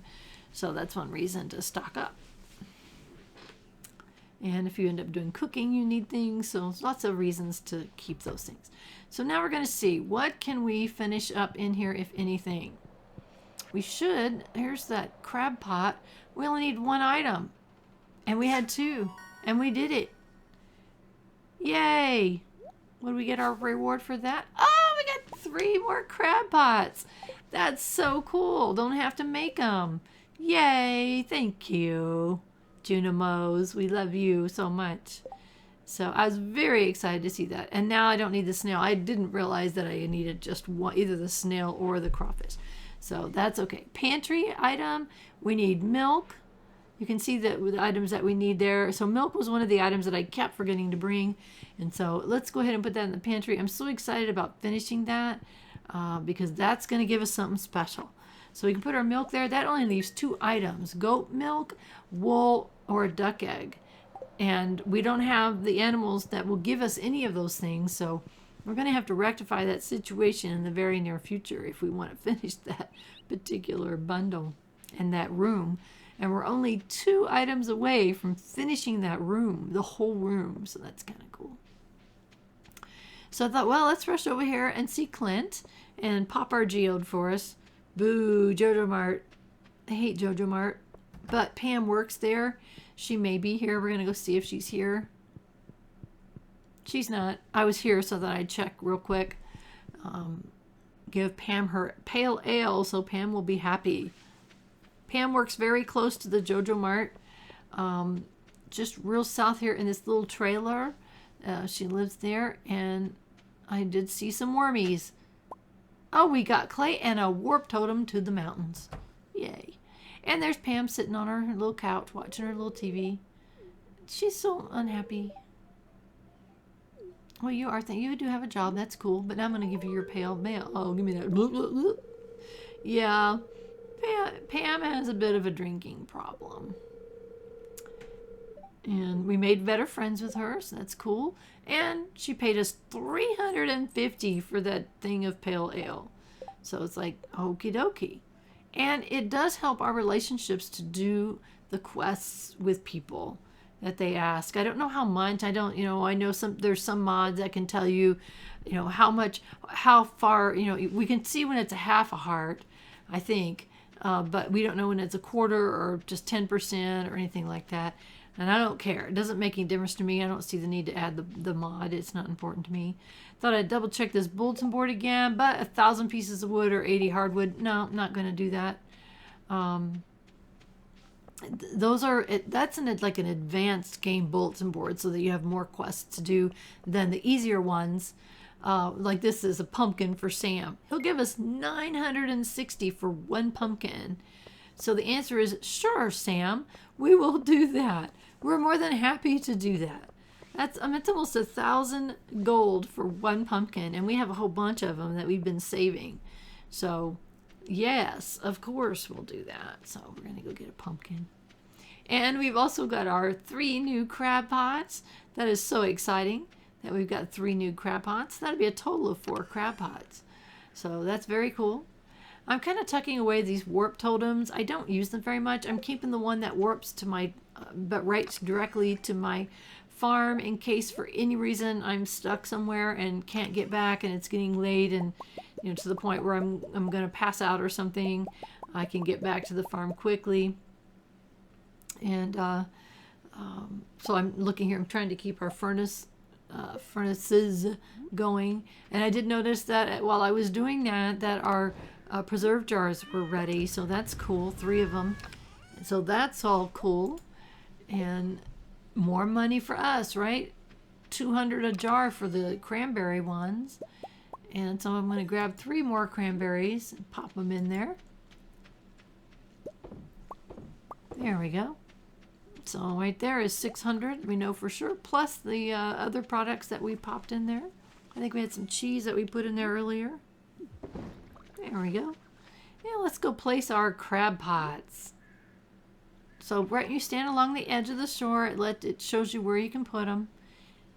So that's one reason to stock up. And if you end up doing cooking, you need things. So lots of reasons to keep those things. So now we're going to see what can we finish up in here, if anything. We should. Here's that crab pot. We only need one item. And we had two. And we did it. Yay. What do we get our reward for that? Oh, we got 3 more crab pots. That's so cool. Don't have to make them. Yay. Thank you, Junimos. We love you so much. So I was very excited to see that. And now I don't need the snail. I didn't realize that I needed just one, either the snail or the crawfish. So that's okay. Pantry item, we need milk. You can see that with the items that we need there. So milk was one of the items that I kept forgetting to bring. And so let's go ahead and put that in the pantry. I'm so excited about finishing that because that's going to give us something special. So we can put our milk there. That only leaves 2 items, goat milk, wool, or a duck egg. And we don't have the animals that will give us any of those things. So we're going to have to rectify that situation in the very near future if we want to finish that particular bundle and that room. And we're only 2 items away from finishing that room, the whole room. So that's kind of cool. So I thought, well, let's rush over here and see Clint and pop our geode for us. Boo, Jojo Mart. I hate Jojo Mart. But Pam works there. She may be here. We're going to go see if she's here. She's not. I was here so that I'd check real quick. Give Pam her pale ale so Pam will be happy. Pam works very close to the Jojo Mart. Just real south here in this little trailer. She lives there. And I did see some wormies. Oh, we got clay and a warp totem to the mountains. Yay. And there's Pam sitting on her little couch watching her little TV. She's so unhappy. Well, you are. You do have a job. That's cool. But now I'm going to give you your pale mail. Oh, give me that. Yeah. Pam has a bit of a drinking problem. And we made better friends with her, so that's cool. And she paid us $350 for that thing of pale ale. So it's like, okie dokie. And it does help our relationships to do the quests with people that they ask. I don't know how much. I know there's some mods that can tell you, how far, we can see when it's a half a heart, I think. But we don't know when it's a quarter or just 10% or anything like that. And I don't care. It doesn't make any difference to me. I don't see the need to add the mod. It's not important to me. Thought I'd double check this bulletin board again, but 1,000 pieces of wood or 80 hardwood. No, I'm not going to do that. That's like an advanced game bulletin board so that you have more quests to do than the easier ones. Like this is a pumpkin for Sam. He'll give us 960 for 1 pumpkin. So the answer is, sure, Sam, we will do that. We're more than happy to do that. It's almost 1,000 gold for 1 pumpkin, and we have a whole bunch of them that we've been saving. So, yes, of course we'll do that. So we're going to go get a pumpkin. And we've also got our 3 new crab pots. That is so exciting that we've got 3 new crab pots. That'll be a total of 4 crab pots. So that's very cool. I'm kind of tucking away these warp totems. I don't use them very much. I'm keeping the one that warps to my, but right directly to my farm in case for any reason I'm stuck somewhere and can't get back and it's getting late and to the point where I'm going to pass out or something. I can get back to the farm quickly. And so I'm looking here. I'm trying to keep our furnaces going. And I did notice that while I was doing that, that our preserve jars were ready. So that's cool. 3 of them. So that's all cool. And more money for us, right? 200 a jar for the cranberry ones. And so I'm going to grab 3 more cranberries and pop them in there. There we go. So right there is 600, we know for sure, plus the other products that we popped in there. I think we had some cheese that we put in there earlier. There we go. Yeah, let's go place our crab pots. So right, you stand along the edge of the shore. It shows you where you can put them.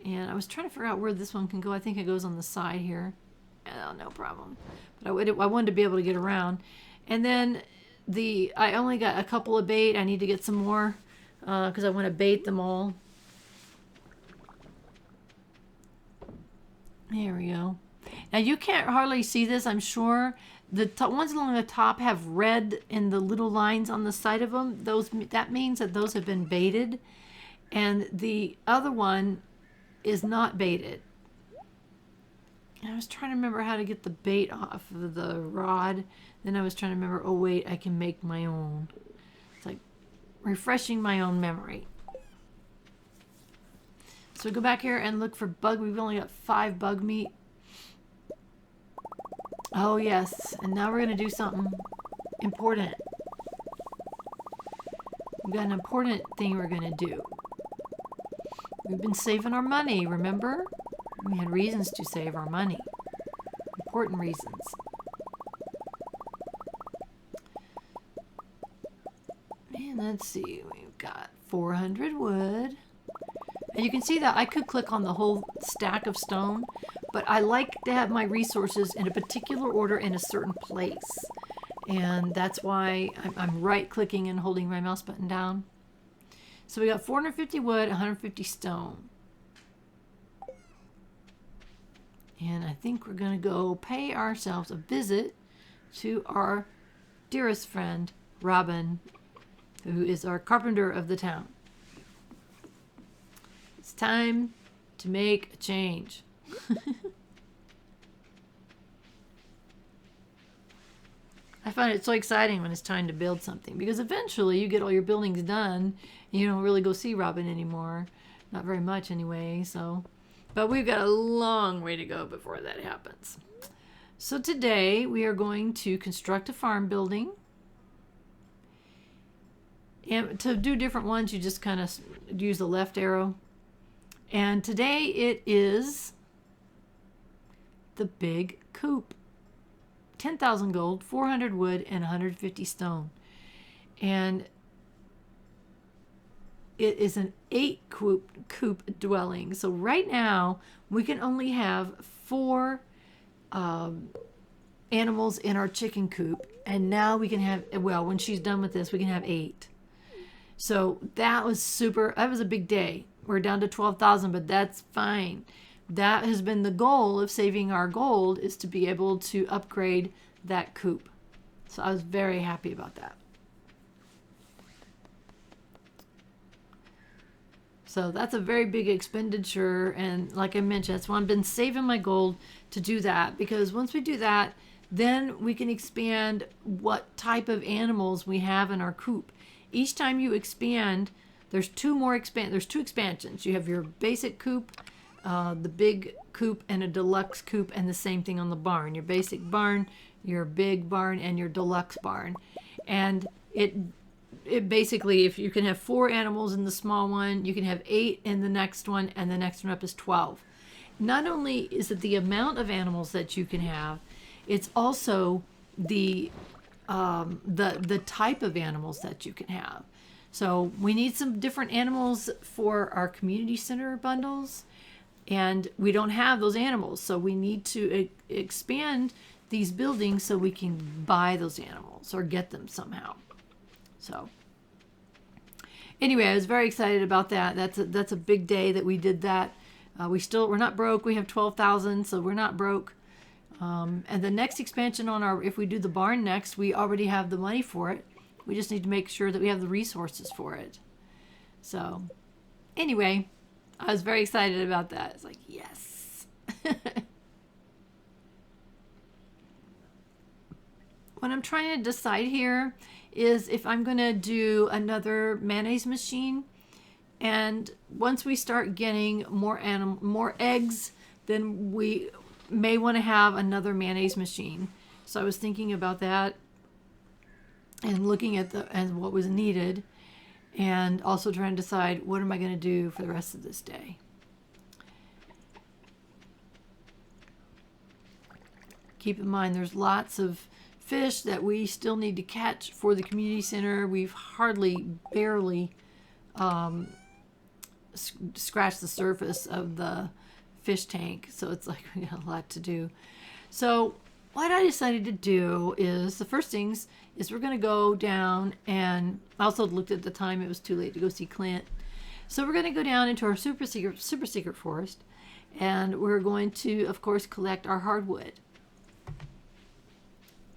And I was trying to figure out where this one can go. I think it goes on the side here. Oh, no problem. But I wanted to be able to get around. And then I only got a couple of bait. I need to get some more because I want to bait them all. There we go. Now you can't hardly see this, I'm sure. The ones along the top have red in the little lines on the side of them. That means that those have been baited. And the other one is not baited. I was trying to remember how to get the bait off of the rod. Then I was trying to remember, oh wait, I can make my own. It's like refreshing my own memory. So we go back here and look for bug. We've only got 5 bug meat. Oh yes, and now we're going to do something important. We've got an important thing we're going to do. We've been saving our money, remember? We had reasons to save our money. Important reasons. And let's see, we've got 400 wood. And you can see that I could click on the whole stack of stone, but I like to have my resources in a particular order in a certain place. And that's why I'm right-clicking and holding my mouse button down. So we got 450 wood, 150 stone. And I think we're going to go pay ourselves a visit to our dearest friend, Robin, who is our carpenter of the town. It's time to make a change. I find it so exciting when it's time to build something, because eventually you get all your buildings done and you don't really go see Robin anymore. Not very much anyway, so... But we've got a long way to go before that happens. So today we are going to construct a farm building. And to do different ones, you just kind of use the left arrow. And today it is the big coop. 10,000 gold, 400 wood, and 150 stone. And it is an 8 coop dwelling. So right now we can only have 4 animals in our chicken coop. And now we can have, well, when she's done with this, we can have 8. So that was super, that was a big day. We're down to 12,000, but that's fine. That has been the goal of saving our gold, is to be able to upgrade that coop. So I was very happy about that. So that's a very big expenditure, and like I mentioned, that's why I've been saving my gold to do that, because once we do that, then we can expand what type of animals we have in our coop. Each time you expand, there's 2 expansions. You have your basic coop, the big coop, and a deluxe coop, and the same thing on the barn. Your basic barn, your big barn, and your deluxe barn. And it basically, if you can have 4 animals in the small one, you can have 8 in the next one, and the next one up is 12. Not only is it the amount of animals that you can have, it's also the type of animals that you can have. So we need some different animals for our community center bundles, and we don't have those animals, so we need to expand these buildings so we can buy those animals or get them somehow. So anyway, I was very excited about that. That's a big day that we did that. We're not broke. We have 12,000, so we're not broke. And the next expansion if we do the barn next, we already have the money for it. We just need to make sure that we have the resources for it. So anyway, I was very excited about that. It's like, yes. What I'm trying to decide here is if I'm going to do another mayonnaise machine. And once we start getting more eggs, then we may want to have another mayonnaise machine. So I was thinking about that and looking at what was needed, and also trying to decide what am I going to do for the rest of this day. Keep in mind there's lots of fish that we still need to catch for the community center. We've barely scratched the surface of the fish tank, so it's like we got a lot to do. So what I decided to do is, the first things is we're going to go down, and I also looked at the time, it was too late to go see Clint. So we're going to go down into our super secret forest, and we're going to, of course, collect our hardwood,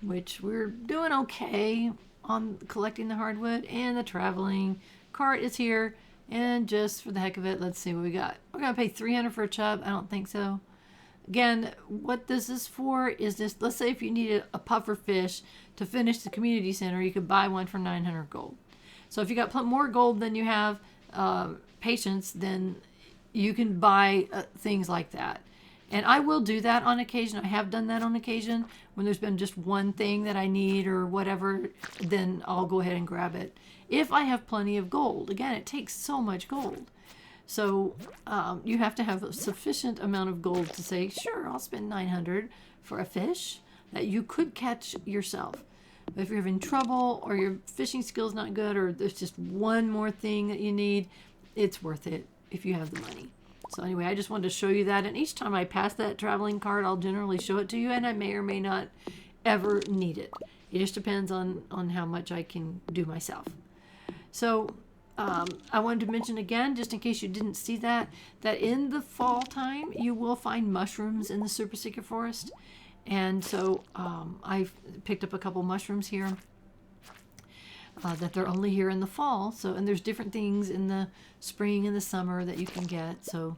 which we're doing okay on collecting the hardwood, and the traveling cart is here. And just for the heck of it, let's see what we got. We're going to pay $300 for a chub. I don't think so. Again, what this is for is this. Let's say if you needed a puffer fish to finish the community center, you could buy one for 900 gold. So if you got more gold than you have patience, then you can buy things like that. And I will do that on occasion. I have done that on occasion when there's been just one thing that I need or whatever, then I'll go ahead and grab it. If I have plenty of gold. Again, it takes so much gold. So you have to have a sufficient amount of gold to say, sure, I'll spend 900 for a fish that you could catch yourself. But if you're having trouble, or your fishing skill's not good, or there's just one more thing that you need, it's worth it if you have the money. So anyway, I just wanted to show you that. And each time I pass that traveling cart, I'll generally show it to you, and I may or may not ever need it. It just depends on how much I can do myself. So I wanted to mention again, just in case you didn't see that in the fall time, you will find mushrooms in the super secret forest. And so I've picked up a couple mushrooms here that they're only here in the fall. So, and there's different things in the spring and the summer that you can get. So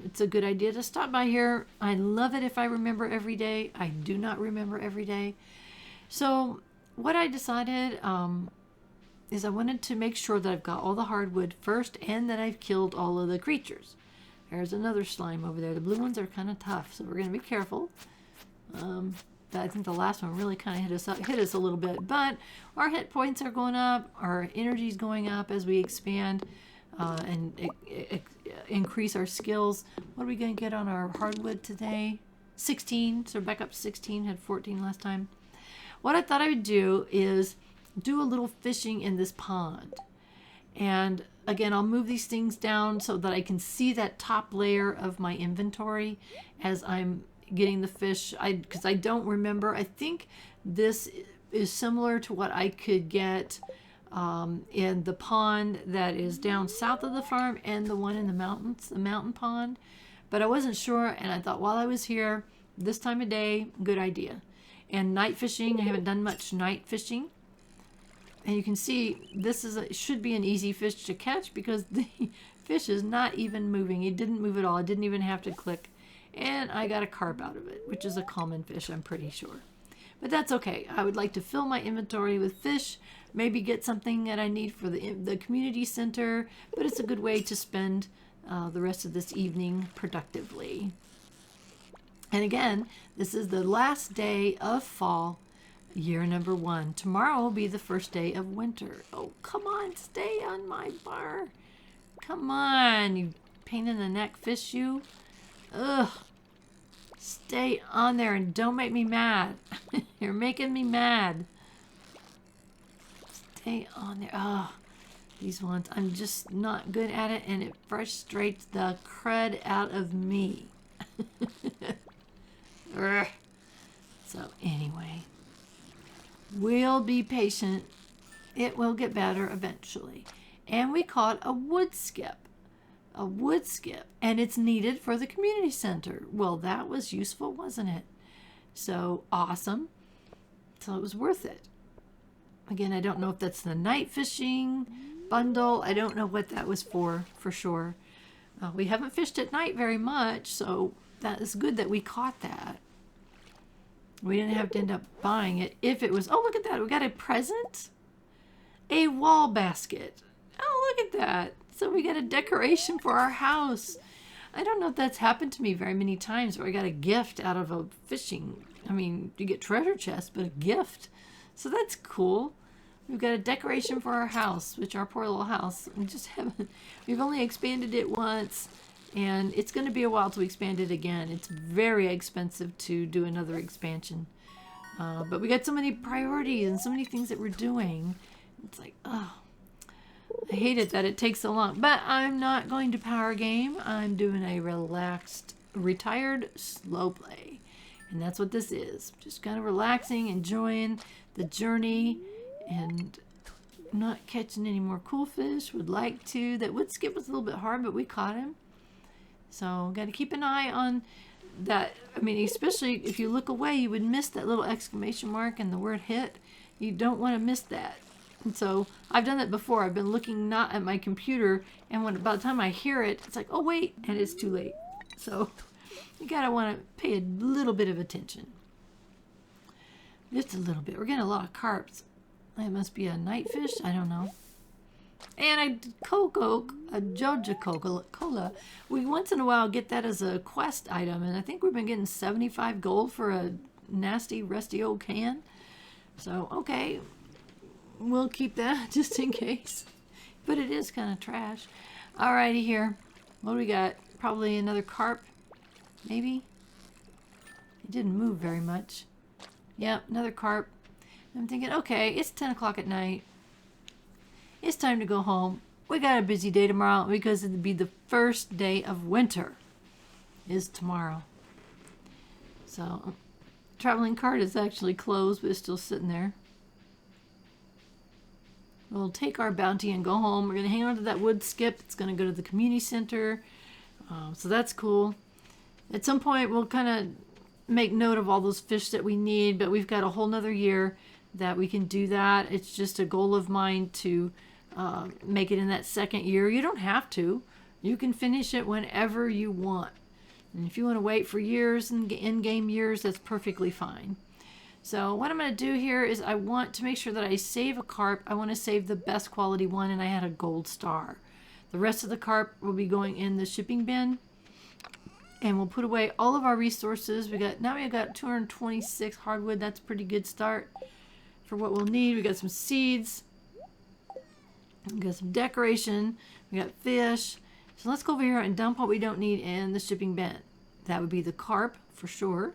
it's a good idea to stop by here. I love it if I remember every day. I do not remember every day. So what I decided is I wanted to make sure that I've got all the hardwood first, and that I've killed all of the creatures. There's another slime over there. The blue ones are kind of tough, so we're going to be careful. I think the last one really kind of hit us a little bit, but our hit points are going up, our energy is going up as we expand and increase our skills. What are we going to get on our hardwood today? 16, so back up to 16, had 14 last time. What I thought I would do is do a little fishing in this pond. And again, I'll move these things down so that I can see that top layer of my inventory as I'm getting the fish. Because I don't remember. I think this is similar to what I could get in the pond that is down south of the farm, and the one in the mountains, the mountain pond. But I wasn't sure, and I thought while I was here, this time of day, good idea. And night fishing, I haven't done much night fishing. And you can see this should be an easy fish to catch, because the fish is not even moving. It didn't move at all. I didn't even have to click. And I got a carp out of it, which is a common fish, I'm pretty sure. But that's okay. I would like to fill my inventory with fish, maybe get something that I need for the community center, but it's a good way to spend the rest of this evening productively. And again, this is the last day of fall, year number 1. Tomorrow will be the first day of winter. Oh, come on, stay on my bar. Come on, you pain in the neck fish, you. Ugh. Stay on there and don't make me mad. You're making me mad. Stay on there. Oh, these ones, I'm just not good at it, and it frustrates the crud out of me. So anyway, we'll be patient. It will get better eventually. And we caught a wood skip. A wood skip, and it's needed for the community center. Well, that was useful, wasn't it? So awesome. So it was worth it. Again, I don't know if that's the night fishing, bundle. I don't know what that was for sure. We haven't fished at night very much, so that is good that we caught that. We didn't have to end up buying it. If it was, oh, look at that. We got a present. A wall basket. Oh, look at that. So we got a decoration for our house. I don't know if that's happened to me very many times where I got a gift out of a fishing. I mean, you get treasure chest, but a gift. So that's cool. We've got a decoration for our house, which our poor little house. We've only expanded it once, and it's going to be a while till we expand it again. It's very expensive to do another expansion. But we got so many priorities and so many things that we're doing. It's like, oh, I hate it that it takes so long. But I'm not going to power game. I'm doing a relaxed, retired, slow play. And that's what this is. Just kind of relaxing, enjoying the journey, and not catching any more cool fish. Would like to. That wood skip was a little bit hard, but we caught him. So got to keep an eye on that. I mean, especially if you look away, you would miss that little exclamation mark and the word hit. You don't want to miss that. And so I've done that before. I've been looking not at my computer, and by the time I hear it, it's like, oh wait, and it's too late. So you gotta want to pay a little bit of attention. Just a little bit. We're getting a lot of carps. It must be a night fish. I don't know. And a Joja Cola. We once in a while get that as a quest item, and I think we've been getting 75 gold for a nasty, rusty old can. So, okay. We'll keep that just in case. But it is kind of trash. Alrighty here. What do we got? Probably another carp. Maybe? It didn't move very much. Yep, another carp. I'm thinking, okay, it's 10 o'clock at night. It's time to go home. We got a busy day tomorrow because it'll be the first day of winter. Is tomorrow. So, traveling cart is actually closed, but it's still sitting there. We'll take our bounty and go home. We're going to hang on to that wood skip. It's going to go to the community center. So that's cool. At some point, we'll kind of make note of all those fish that we need, but we've got a whole nother year that we can do that. It's just a goal of mine to make it in that second year. You don't have to. You can finish it whenever you want. And if you want to wait for years and in-game years, that's perfectly fine. So what I'm going to do here is I want to make sure that I save a carp. I want to save the best quality one, and I had a gold star. The rest of the carp will be going in the shipping bin, and we'll put away all of our resources. Now we've got 226 hardwood. That's a pretty good start for what we'll need. We got some seeds. We got some decoration. We got fish. So let's go over here and dump what we don't need in the shipping bin. That would be the carp for sure.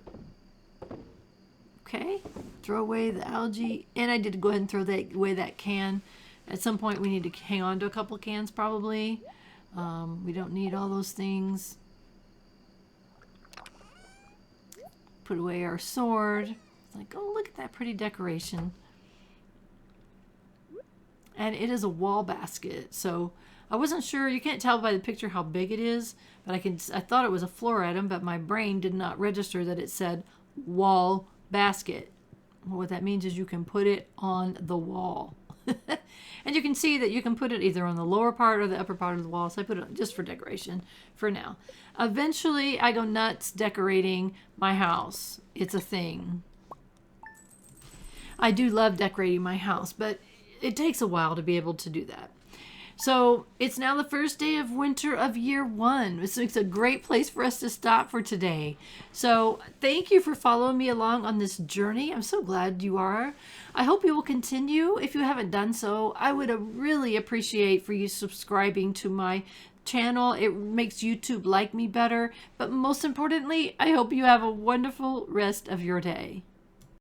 Okay, throw away the algae, and I did go ahead and throw away that can. At some point we need to hang on to a couple cans probably. We don't need all those things. Put away our sword. Like, oh, look at that pretty decoration. And it is a wall basket, so I wasn't sure. You can't tell by the picture how big it is, but I thought it was a floor item, but my brain did not register that it said wall basket. What that means is you can put it on the wall. And you can see that you can put it either on the lower part or the upper part of the wall. So I put it on just for decoration for now. Eventually I go nuts decorating my house. It's a thing. I do love decorating my house, but it takes a while to be able to do that. So it's now the first day of winter of year 1. So it's a great place for us to stop for today. So thank you for following me along on this journey. I'm so glad you are. I hope you will continue. If you haven't done so, I would really appreciate for you subscribing to my channel. It makes YouTube like me better. But most importantly, I hope you have a wonderful rest of your day.